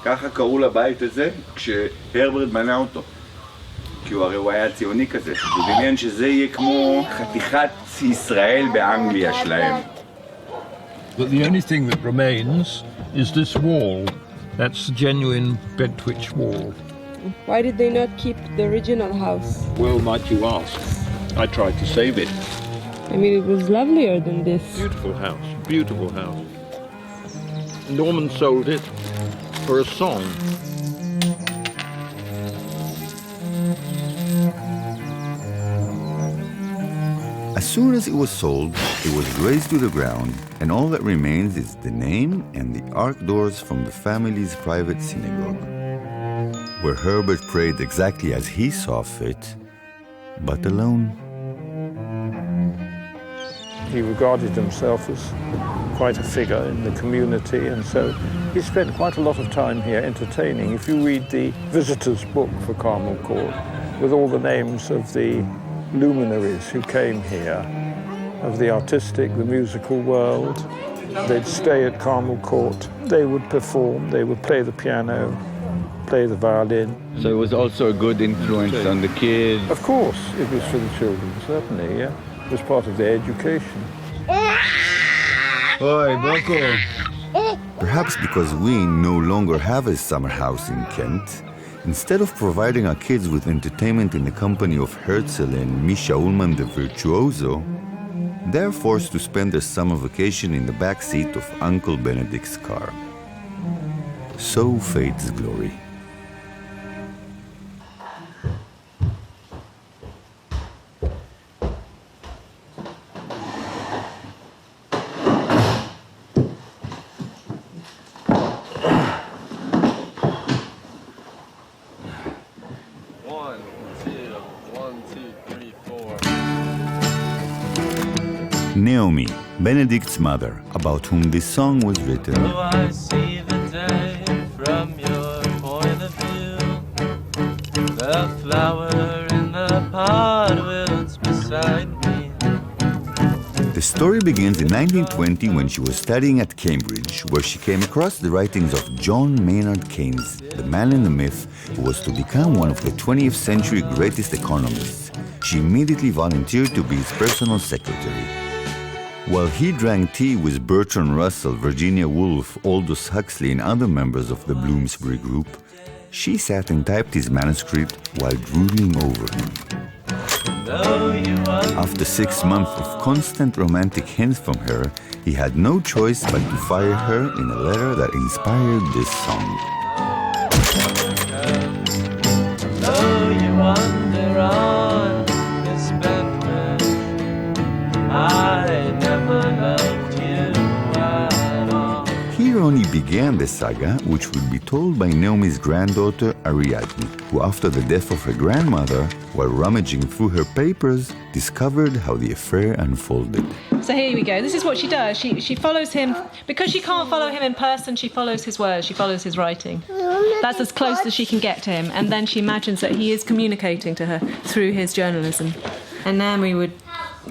ככה קראו לבית הזה כשהרברט בנה אותו. כי הוא הרי הוא היה ציוני כזה. הוא דמיין שזה יהיה כמו חתיכת ישראל באנגליה שלהם. But the only thing that remains is this wall. That's the genuine Bentwich wall. Why did they not keep the original house? Well, might you ask? I tried to save it. I mean, it was lovelier than this. Beautiful house, beautiful house. Norman sold it for a song. As soon as it was sold, it was razed to the ground, and all that remains is the name and the arched doors from the family's private synagogue, where Herbert prayed exactly as he saw fit, but alone. He regarded himself as quite a figure in the community, and so he spent quite a lot of time here entertaining. If you read the visitor's book for Carmel Court, with all the names of the luminaries who came here, of the artistic, the musical world, they'd stay at Carmel Court, they would perform, they would play the piano, play the violin. So it was also a good influence on the kids? Of course, it was for the children, certainly, yeah. It was part of their education. Oi, Boko! Perhaps because we no longer have a summer house in Kent, instead of providing our kids with entertainment in the company of Herzl and Misha Ullman the virtuoso, they're forced to spend their summer vacation in the back seat of Uncle Benedict's car. So fades glory. Naomi, Benedict's mother, about whom this song was written. Oh, I see the day from your point of view. The flower in the pot wilts beside me. The story begins in 1920 when she was studying at Cambridge, where she came across the writings of John Maynard Keynes, the man in the myth who was to become one of the 20th century greatest economists. She immediately volunteered to be his personal secretary. While he drank tea with Bertrand Russell, Virginia Woolf, Aldous Huxley, and other members of the Bloomsbury Group, she sat and typed his manuscript while drooling over him. After 6 months of constant romantic hints from her, he had no choice but to fire her in a letter that inspired this song. Though you wander on this Bentwich, I never loved you at all. Here only began the saga, which would be told by Naomi's granddaughter Ariadne, who after the death of her grandmother, while rummaging through her papers, discovered how the affair unfolded. So here we go. This is what she does. She follows him. Because she can't follow him in person, she follows his words, she follows his writing. That's as close as she can get to him. And then she imagines that he is communicating to her through his journalism. And then we would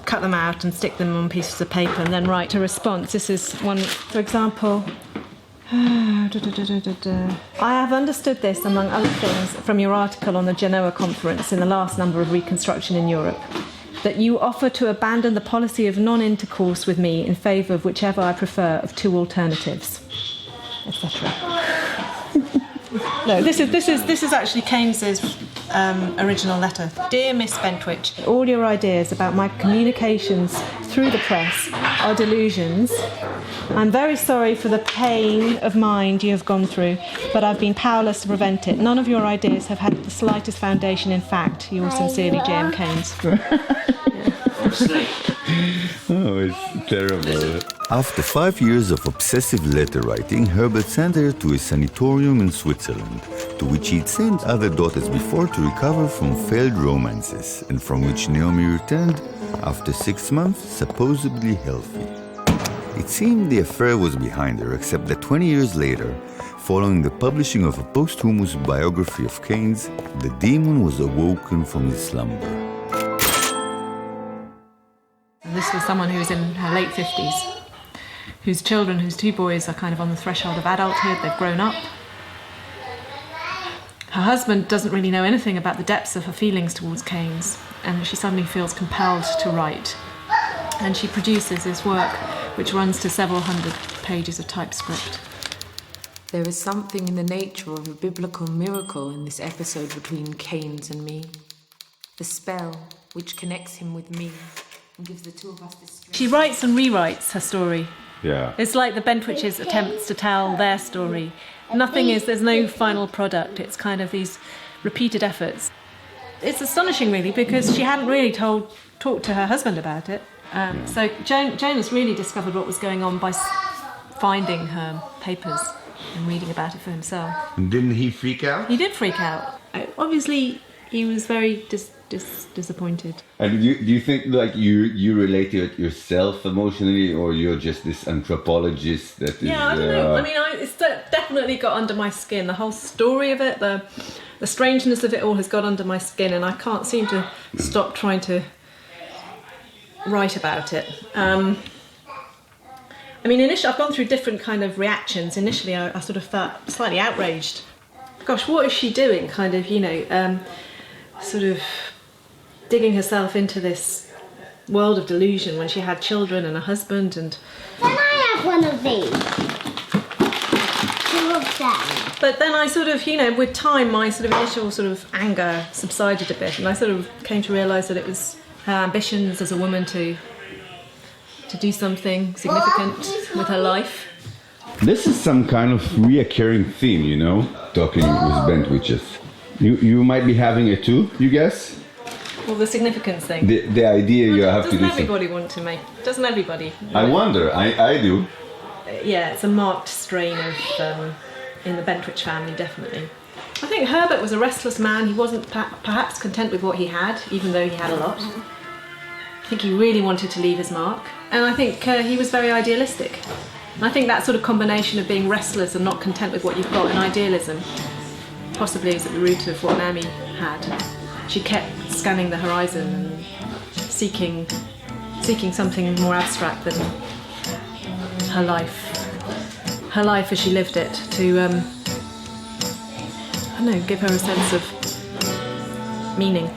cut them out and stick them on pieces of paper and then write a response. This is one, for example... I have understood this, among other things, from your article on the Genoa conference in the last number of Reconstruction in Europe, that you offer to abandon the policy of non-intercourse with me in favour of whichever I prefer of two alternatives, etc. No, this is actually Keynes's original letter. Dear Miss Bentwich, all your ideas about my communications through the press are delusions. I'm very sorry for the pain of mind you have gone through, but I've been powerless to prevent it. None of your ideas have had the slightest foundation in fact. Yours sincerely, J.M. Keynes. Oh, it's terrible. After 5 years of obsessive letter writing, Herbert sent her to a sanatorium in Switzerland, to which he'd sent other daughters before to recover from failed romances, and from which Naomi returned after 6 months, supposedly healthy. It seemed the affair was behind her, except that 20 years later, following the publishing of a posthumous biography of Keynes, the demon was awoken from his slumber. And this was someone who was in her late 50s, whose children, whose two boys, are kind of on the threshold of adulthood. They've grown up. Her husband doesn't really know anything about the depths of her feelings towards Keynes, and she suddenly feels compelled to write. And she produces this work, which runs to several hundred pages of typescript. There is something in the nature of a biblical miracle in this episode between Keynes and me. The spell which connects him with me and gives the two of us this strength. She writes and rewrites her story. Yeah. It's like the Bentwich's attempts to tell their story. There's no final product. It's kind of these repeated efforts. It's astonishing, really, because she hadn't really talked to her husband about it. So Jonas really discovered what was going on by finding her papers and reading about it for himself. And didn't he freak out? He did freak out. Obviously, he was very disappointed. And do you think like you relate to it yourself emotionally, or you're just this anthropologist that is... Yeah, I don't know. I mean, it's definitely got under my skin. The whole story of it, the strangeness of it all has got under my skin, and I can't seem to stop trying to write about it. I mean, initially, I've gone through different kind of reactions. Initially, I sort of felt slightly outraged. Gosh, what is she doing? Kind of, sort of digging herself into this world of delusion when she had children and a husband and... Can I have one of these? 2 of them. But then I sort of, with time, my sort of initial sort of anger subsided a bit, and I sort of came to realise that it was her ambitions as a woman to do something significant with her life. This is some kind of reoccurring theme, talking with Bentwiches. You might be having it too, you guess? Well, the significance thing. The idea you have to do something. Doesn't everybody want to make? Doesn't everybody? I wonder. I do. Yeah, it's a marked strain of in the Bentwich family, definitely. I think Herbert was a restless man. He wasn't perhaps content with what he had, even though he had a lot. I think he really wanted to leave his mark. And I think he was very idealistic. And I think that sort of combination of being restless and not content with what you've got and idealism possibly is at the root of what Naomi had. She kept scanning the horizon and seeking something more abstract than her life as she lived it, to give her a sense of meaning.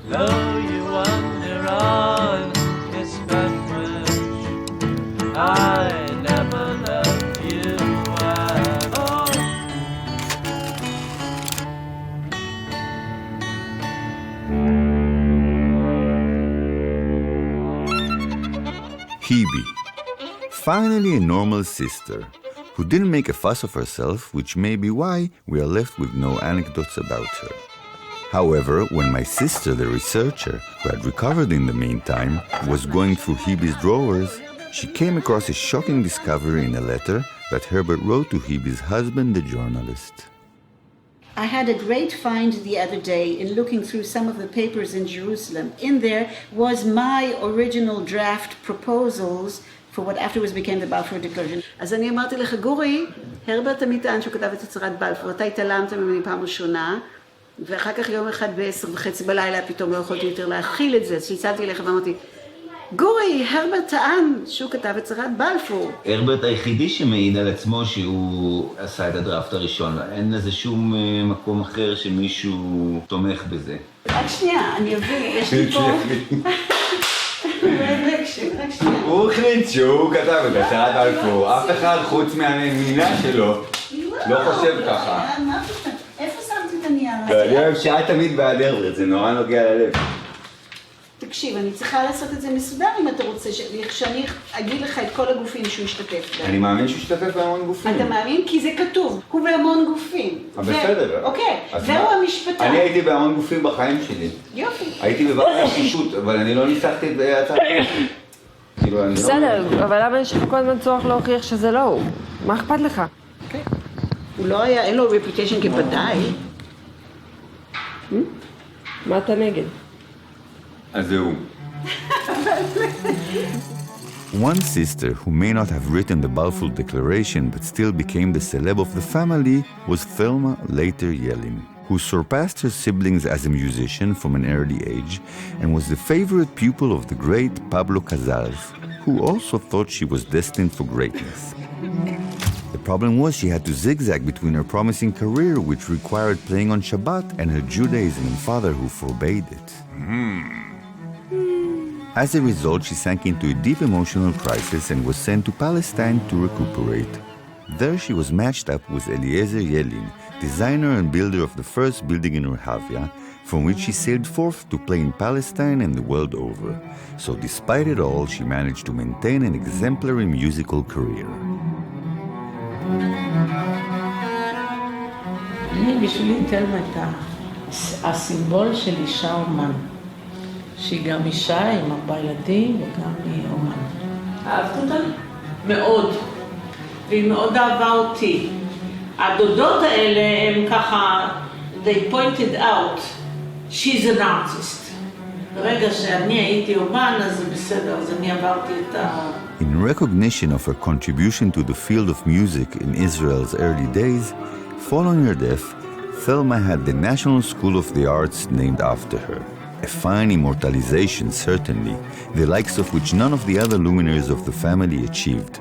Though you wander on Miss Bentwich, I never loved you at all. Hebe. Finally a normal sister, who didn't make a fuss of herself, which may be why we are left with no anecdotes about her. However, when my sister, the researcher, who had recovered in the meantime, was going through Hebe's drawers, she came across a shocking discovery in a letter that Herbert wrote to Hebe's husband, the journalist. I had a great find the other day in looking through some of the papers in Jerusalem. In there was my original draft proposals for what afterwards became the Balfour Declaration. אז אני אמרתי לך, גורי, הרברט תמיד טען שהוא כתב את הצהרת בלפור, אתה התעלמת ממני פעם ראשונה, ואחר כך יום אחד ב10:30 בלילה פתאום לא יכולתי יותר להכיל את זה, אז צלצלתי אליך ואמרתי, גורי, הרברט טען שהוא כתב את הצהרת בלפור. הרברט היחידי שמעיד על עצמו שהוא עשה את הדראפט הראשון, אין לזה שום מקום אחר שמישהו תומך בזה. רק שנייה, אני אביא, יש לי פה... הוא החליט שהוא כתב את הצהרת בלפור, אף אחד חוץ מהמילה שלו לא חושב ככה. איפה שמתי את הנייר הזה? אני אוהב שאת תמיד בעד הרברט, זה נורא נוגע ללב. תקשיב, אני צריכה לעשות את זה מסודר אם אתה רוצה, שאני אגיד לך את כל הגופים שהוא השתתף בהם. אני מאמין שהוא השתתף בהמון גופים. אתה מאמין? כי זה כתוב, הוא בהמון גופים. בסדר. אוקיי, והוא המשפטן. אני הייתי בהמון גופים בחיים שלי. יופי. הייתי בבעיה שישות, אבל אני לא ניסחתי את הצעת. בסדר, אבל למה יש לך כל הזמן צורך להוכיח שזה לא הוא? מה אכפת לך? הוא לא היה, אין לו רפיוטיישן כבדאי. מה אתה נגד? אז זהו. One sister who may not have written the Balfour Declaration but still became the celeb of the family was Thelma, later Yellin, who surpassed her siblings as a musician from an early age and was the favorite pupil of the great Pablo Casals, who also thought she was destined for greatness. The problem was she had to zigzag between her promising career, which required playing on Shabbat, and her Judaism father who forbade it. As a result, she sank into a deep emotional crisis and was sent to Palestine to recuperate. There she was matched up with Eliezer Yellin, designer and builder of the first building in Rehavia, from which she sailed forth to play in Palestine and the world over. So despite it all, she managed to maintain an exemplary musical career. אני בשבילי תלמה את הסימבול של אישה אומן. שהיא גם אישה עם 4 ילדים וגם היא אומן. אהבת אותה? מאוד. והיא מאוד אהבה אותי. הדודות האלה הם ככה, they pointed out, she's an artist. ברגע שאני הייתי אומן, אז זה בסדר, אז אני עברתי את ה... In recognition of her contribution to the field of music in Israel's early days, following her death, Thelma had the National School of the Arts named after her. A fine immortalization, certainly, the likes of which none of the other luminaries of the family achieved.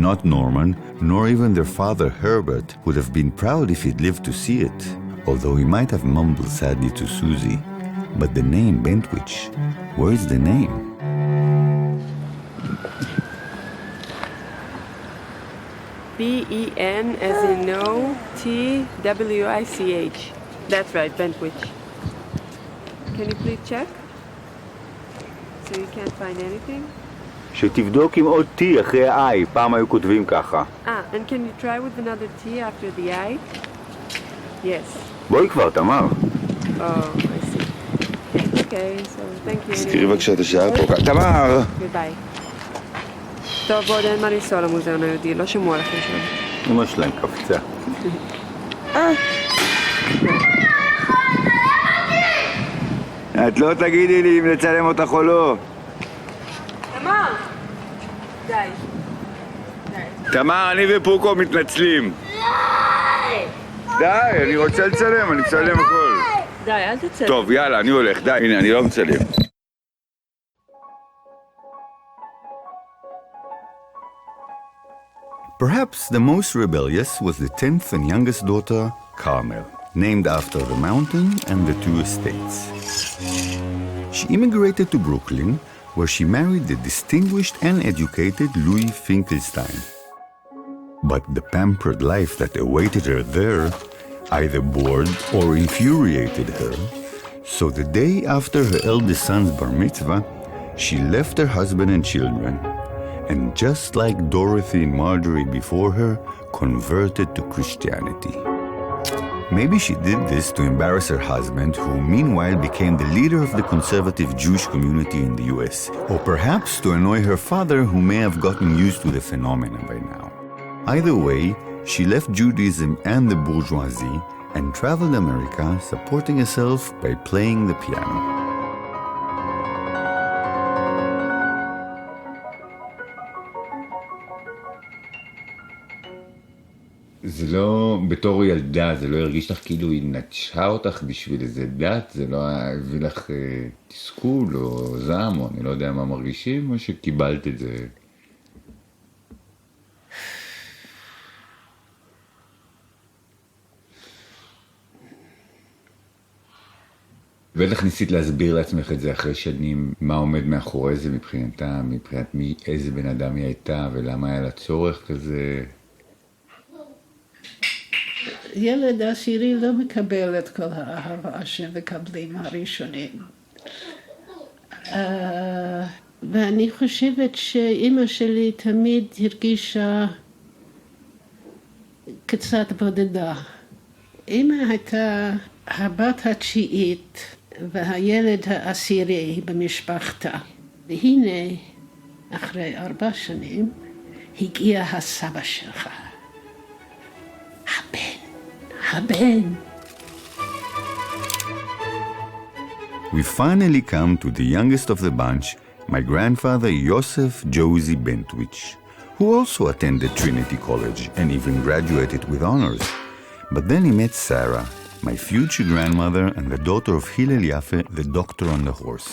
Not Norman, nor even their father Herbert would have been proud if he'd lived to see it, although he might have mumbled sadly to Susie. But the name Bentwich, where is the name? B-E-N as in no, T-W-I-C-H. That's right, Bentwich. Can you please check? So you can't find anything? שתבדוק עם עוד T אחרי I, פעם היו כותבים ככה. And can you try with another T after the I? Yes. בואי כבר, תמר. Oh, I see. Okay, so thank you. תראי בבקשה את השעה פה. תמר! Goodbye. טוב, עוד אין מה לנסוע למוזיאון היהודי, לא שמעו עליכם שם. אמא שלהם קפצה. את לא תגידי לי אם לצלם אותך או לא. תמר! די. תמר, אני ופוקו מתנצלים. די, אני רוצה לצלם, אני מצלם הכל. די, אל תצלם. טוב, יאללה, אני הולך, די, הנה, אני לא מצלם. Perhaps the most rebellious was the 10th and youngest daughter, Carmel, named after the mountain and the 2 estates. She immigrated to Brooklyn, where she married the distinguished and educated Louis Finkelstein. But the pampered life that awaited her there either bored or infuriated her, so the day after her eldest son's bar mitzvah, she left her husband and children, and just like Dorothy and Marjorie before her, converted to Christianity. Maybe she did this to embarrass her husband, who meanwhile became the leader of the conservative Jewish community in the US, or perhaps to annoy her father, who may have gotten used to the phenomenon by now. Either way, she left Judaism and the bourgeoisie and traveled America, supporting herself by playing the piano. זה לא, בתור ילדה, זה לא הרגיש לך כאילו היא נטשה אותך בשביל איזה דת? זה לא הביא לך תסכול או זעם, או אני לא יודע מה מרגישים, או שקיבלת את זה? בטח ניסית להסביר לעצמך את זה אחרי שנים, מה עומד מאחורי זה מבחינתה, מבחינת איזה בן אדם היא הייתה ולמה היה לה צורך כזה? ילד עשירי לא מקבל את כל האהבה שמקבלים הראשונים. ואני חושבת שאמא שלי תמיד הרגישה קצת בודדה. אמא הייתה הבת התשיעית והילד העשירי במשפחתה. והנה, אחרי 4 שנים, הגיע הסבא שלך. הבן. We finally come to the youngest of the bunch, my grandfather Yosef Josie Bentwich, who also attended Trinity College and even graduated with honors. But then he met Sarah, my future grandmother and the daughter of Hillel Yaffe, the doctor on the horse.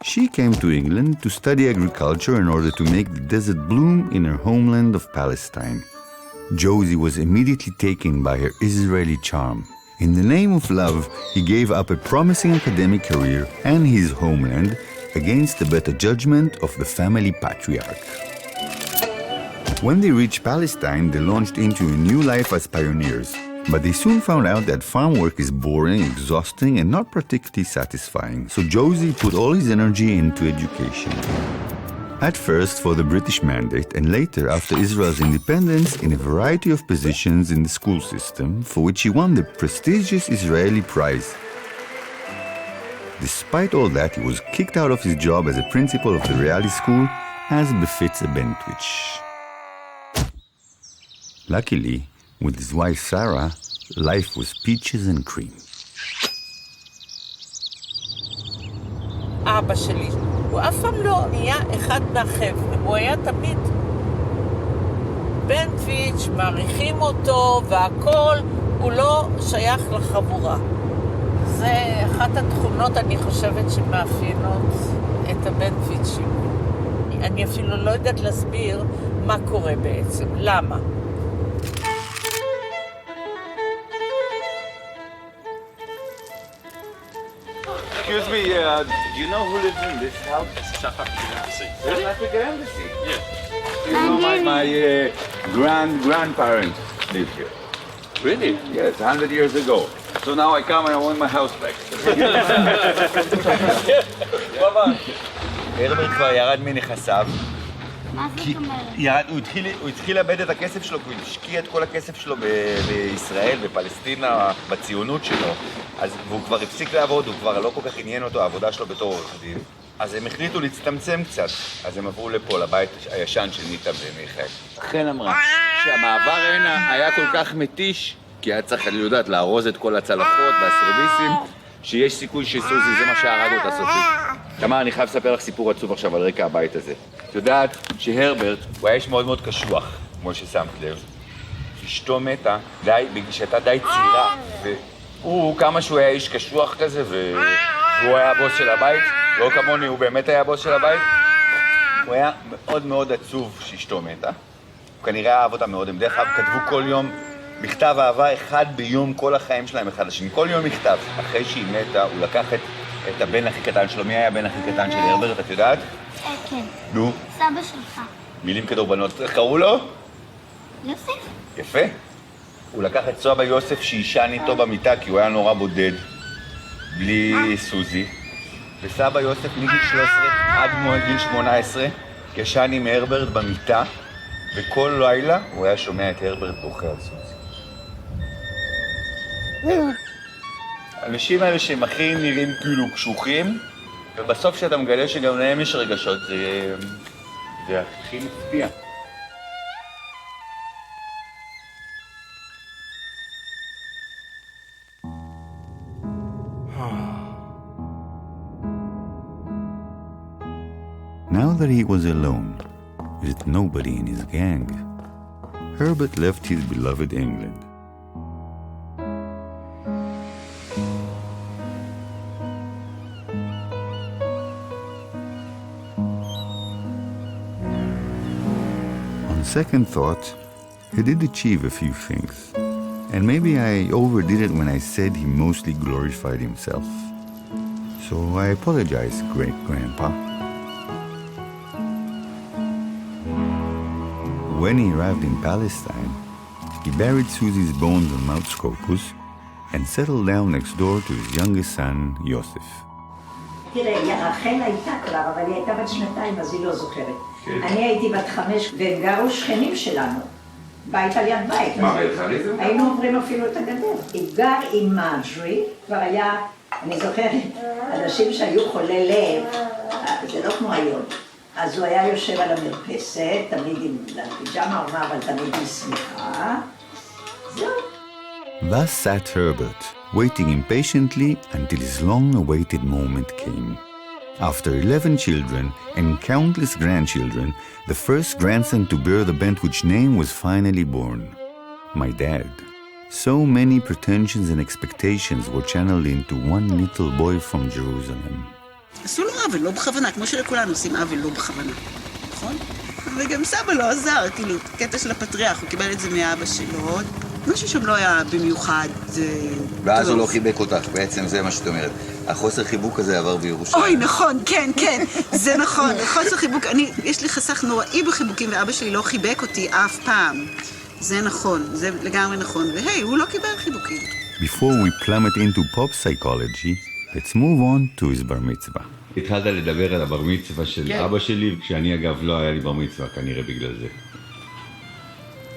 She came to England to study agriculture in order to make the desert bloom in her homeland of Palestine. Josie was immediately taken by her Israeli charm. In the name of love, he gave up a promising academic career and his homeland against the better judgment of the family patriarch. When they reached Palestine, they launched into a new life as pioneers. But they soon found out that farm work is boring, exhausting, and not particularly satisfying. So Josie put all his energy into education. At first for the British mandate, and later after Israel's independence in a variety of positions in the school system, for which he won the prestigious Israeli prize. Despite all that, he was kicked out of his job as a principal of the reality school, as befits a Bentwich. Luckily, with his wife Sarah, life was peaches and cream. אבא שלי, הוא אף פעם לא נהיה אחד מהחבר'ה, הוא היה תמיד בנטוויץ', מעריכים אותו והכל, הוא לא שייך לחבורה. זה אחת התכונות, אני חושבת, שמאפיינות את הבנטוויצ'ים. אני אפילו לא יודעת להסביר מה קורה בעצם, למה. Excuse me, do you know who lives in this house? South African Embassy. South African Embassy? Yeah. You know, my grandparents live here. Really? Yes, 100 years ago. So now I come and I want my house back. הרברט כבר ירד מנכסיו. מה זאת אומרת? הוא התחיל לאבד את הכסף שלו, כי הוא השקיע את כל הכסף שלו בישראל, בפלסטינה, בציונות שלו. והוא כבר הפסיק לעבוד, הוא כבר לא כל כך עניין אותו, העבודה שלו בתור עורך דין. אז הם החליטו להצטמצם קצת, אז הם עברו לפה, לבית הישן של ניטה ומיכאל. חן אמרה שהמעבר הנה היה כל כך מתיש, כי היה צריך, אני יודעת, לארוז את כל הצלחות והסרוויסים, שיש סיכוי שסוזי זה מה שהרג אותה סופית. תמר, אני חייב לספר לך סיפור עצוב עכשיו על רקע הבית הזה. את יודעת שהרברט הוא היה איש מאוד מאוד קשוח, כמו ששמת לב. אשתו מתה, שהייתה די צעירה, והוא, כמה שהוא היה איש קשוח כזה, והוא היה הבוס של הבית, לא כמוני, הוא באמת היה הבוס של הבית. הוא היה מאוד מאוד עצוב שאשתו מתה. הוא כנראה אהב אותה מאוד, הם דרך אגב כתבו כל יום מכתב אהבה אחד ביום, כל החיים שלהם אחד לשני, כל יום מכתב. אחרי שהיא מתה, הוא לקח את הבן הכי קטן שלו. מי היה הבן הכי קטן של הרברט, את יודעת? כן. נו? סבא שלך. מילים כדורבנות, איך קראו לו? יוסף. יפה. הוא לקח את סבא יוסף שישן איתו במיטה, כי הוא היה נורא בודד, בלי סוזי. וסבא יוסף מגיל 13 עד גיל 18, ישן עם הרברט במיטה, וכל לילה הוא היה שומע את הרברט בוכה על סוזי. האנשים האלה שהם הכי נראים כאילו קשוחים, ובסוף שאתה מגלה שגם להם יש רגשות, זה הכי מפתיע. Now that he was alone, with nobody in his gang, Herbert left his beloved England. On second thought, he did achieve a few things, and maybe I overdid it when I said he mostly glorified himself. So I apologize, Great-Grandpa. When he arrived in Palestine, he buried Susie's bones on Mount Scopus and settled down next door to his youngest son, Yosef. תראה, רחל הייתה כבר, אבל היא הייתה בת 2, אז היא לא זוכרת. אני הייתי בת 5, והם גרו שכנים שלנו. בית על יד בית. מה, בית? היינו עוברים אפילו את הגדר. היא גר עם מג'רי, כבר היה, אני זוכרת, אנשים שהיו חולי לב, זה לא כמו היום. אז הוא היה יושב על המרפסת, תמיד עם פיג'מה עונה, אבל תמיד עם שמחה. זהו. Thus sat Herbert, waiting impatiently until his long-awaited moment came. After 11 children and countless grandchildren, the first grandson to bear the Bentwich name was finally born. My dad. So many pretensions and expectations were channeled into one little boy from Jerusalem. עשו לו עוול, לא בכוונה, כמו שלכולנו עושים עוול לא בכוונה, נכון? וגם סבא לא עזר, כאילו, קטע של הפטריארך, הוא קיבל את זה מאבא שלו, משהו שם לא היה במיוחד ואז הוא לא חיבק אותך, בעצם זה מה שאת אומרת. החוסר חיבוק הזה עבר בירושלים. אוי, נכון, כן, כן, זה נכון. חוסר חיבוק, יש לי חסך נוראי בחיבוקים, ואבא שלי לא חיבק אותי אף פעם. זה נכון, זה לגמרי נכון, והי, הוא לא קיבל חיבוקים. Before we plummet into pop psychology, let's move on to his bar mitzvah. התחלת לדבר על הבר מצווה של אבא שלי, כשאני אגב לא היה לי בר מצווה, כנראה בגלל זה.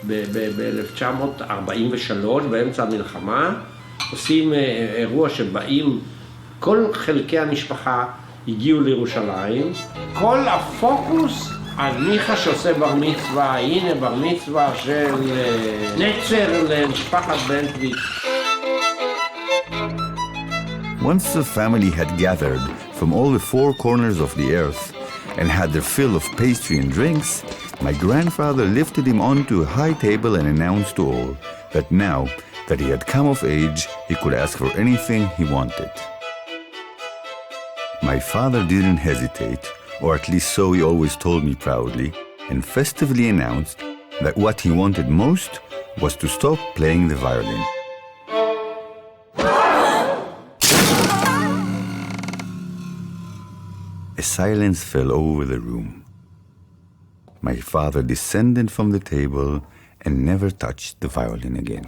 ב-1943, באמצע המלחמה, עושים אירוע שבאים, כל חלקי המשפחה הגיעו לירושלים, כל הפוקוס על מיכה שעושה בר מצווה, הנה בר מצווה של נצר למשפחת בנטוויץ'. Once the family had gathered from all the four corners of the earth and had their fill of pastry and drinks, my grandfather lifted him onto a high table and announced to all that now that he had come of age, he could ask for anything he wanted. My father didn't hesitate, or at least so he always told me proudly, and festively announced that what he wanted most was to stop playing the violin. A silence fell over the room. My father descended from the table and never touched the violin again.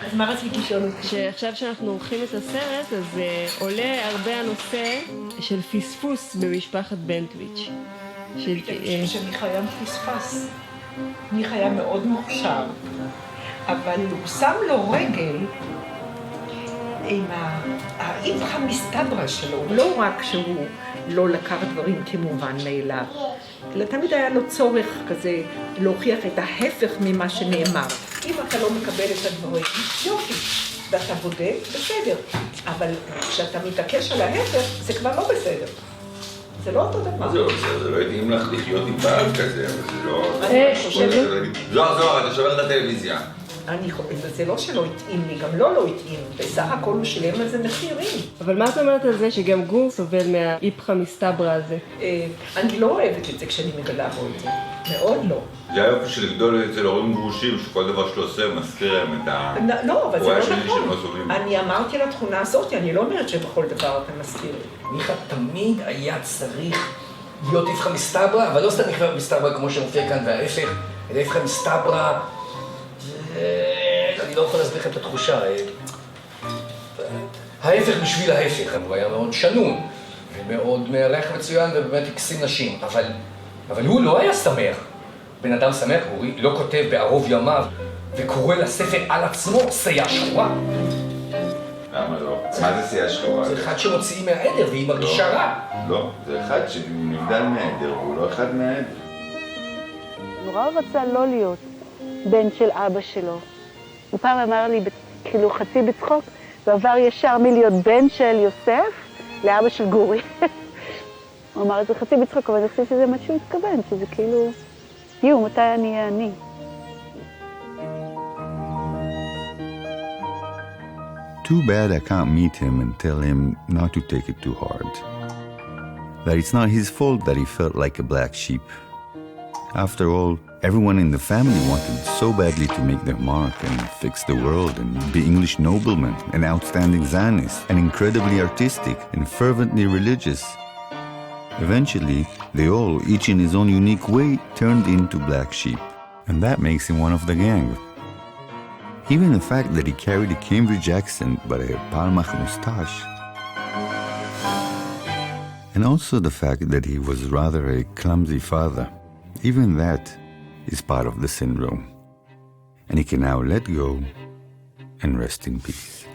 אז מה רציתי לשאול? שעכשיו שאנחנו עורכים את הסרט, אז עולה הרבה הנושא של פספוס במשפחת בנטוויץ'. אני חושבת שמיכה היה מפוספס. מיכה היה מאוד מוכשר, אבל הוא שם לו רגל עם האיפכא מסתברא שלו, לא רק שהוא לא לקח דברים כמובן מאליו, אלא תמיד היה לו צורך כזה להוכיח את ההפך ממה שנאמר. אם אתה לא מקבל את הדברים, יופי, ואתה בודק, בסדר. אבל כשאתה מתעקש על ההפך, זה כבר לא בסדר. זה לא אותו דבר. זה לא יתאים לך לחיות עם בעל כזה, אבל זה לא... זוהר, אתה שובר את הטלוויזיה. זה לא שלא התאים לי, גם לא התאים. בסך הכל הוא שילם על זה מחירים. אבל מה את אומרת על זה שגם גור סובל מהאיפכא מסתברא הזה? אני לא אוהבת את זה כשאני מגלה בו את זה. מאוד לא. זה היופי של לגדול אצל הורים גרושים, שכל דבר שלו עושה מסתיר להם את ה... לא, אבל זה לא נכון. אני אמרתי על התכונה הזאת, אני לא אומרת שבכל דבר אתה מסתיר. מיכה תמיד היה צריך להיות איפכא מסתברא, אבל לא סתם איפכא מסתברא כמו שמופיע כאן וההפך, אלא איפכא מסתברא, אני לא יכול להסביר לכם את התחושה. ההפך בשביל ההפך, הוא היה מאוד שנון, ומאוד מהלך מצוין ובאמת הקסים נשים, אבל הוא לא היה שמח. בן אדם שמח, הוא לא כותב בערוב ימיו וקורא לספר על עצמו סיה שחורה. למה לא? מה זה סיה שחורה? זה אחד שמוציאים מהעדר והיא מרגישה רע. לא, זה אחד שנבדל מהעדר, הוא לא אחד מהעדר. נורא רצה לא להיות בן של אבא שלו. הוא פעם אמר לי, כאילו חצי בצחוק, ועבר ישר מלהיות בן של יוסף לאבא של גורי. הוא אמר את זה חצי בצחוק, אבל אני חושבת שזה מה שהוא התכוון, שזה כאילו, מתי אני אהיה אני? Too bad I can't meet him and tell him not to take it too hard. That it's not his fault that he felt like a black sheep. After all, everyone in the family wanted so badly to make their mark and fix the world and be English noblemen, an outstanding Zionist, and incredibly artistic and fervently religious. Eventually, they all, each in his own unique way, turned into black sheep. And that makes him one of the gang. Even the fact that he carried a Cambridge accent but a Palmach moustache. And also the fact that he was rather a clumsy father. Even that is part of the syndrome. And he can now let go and rest in peace.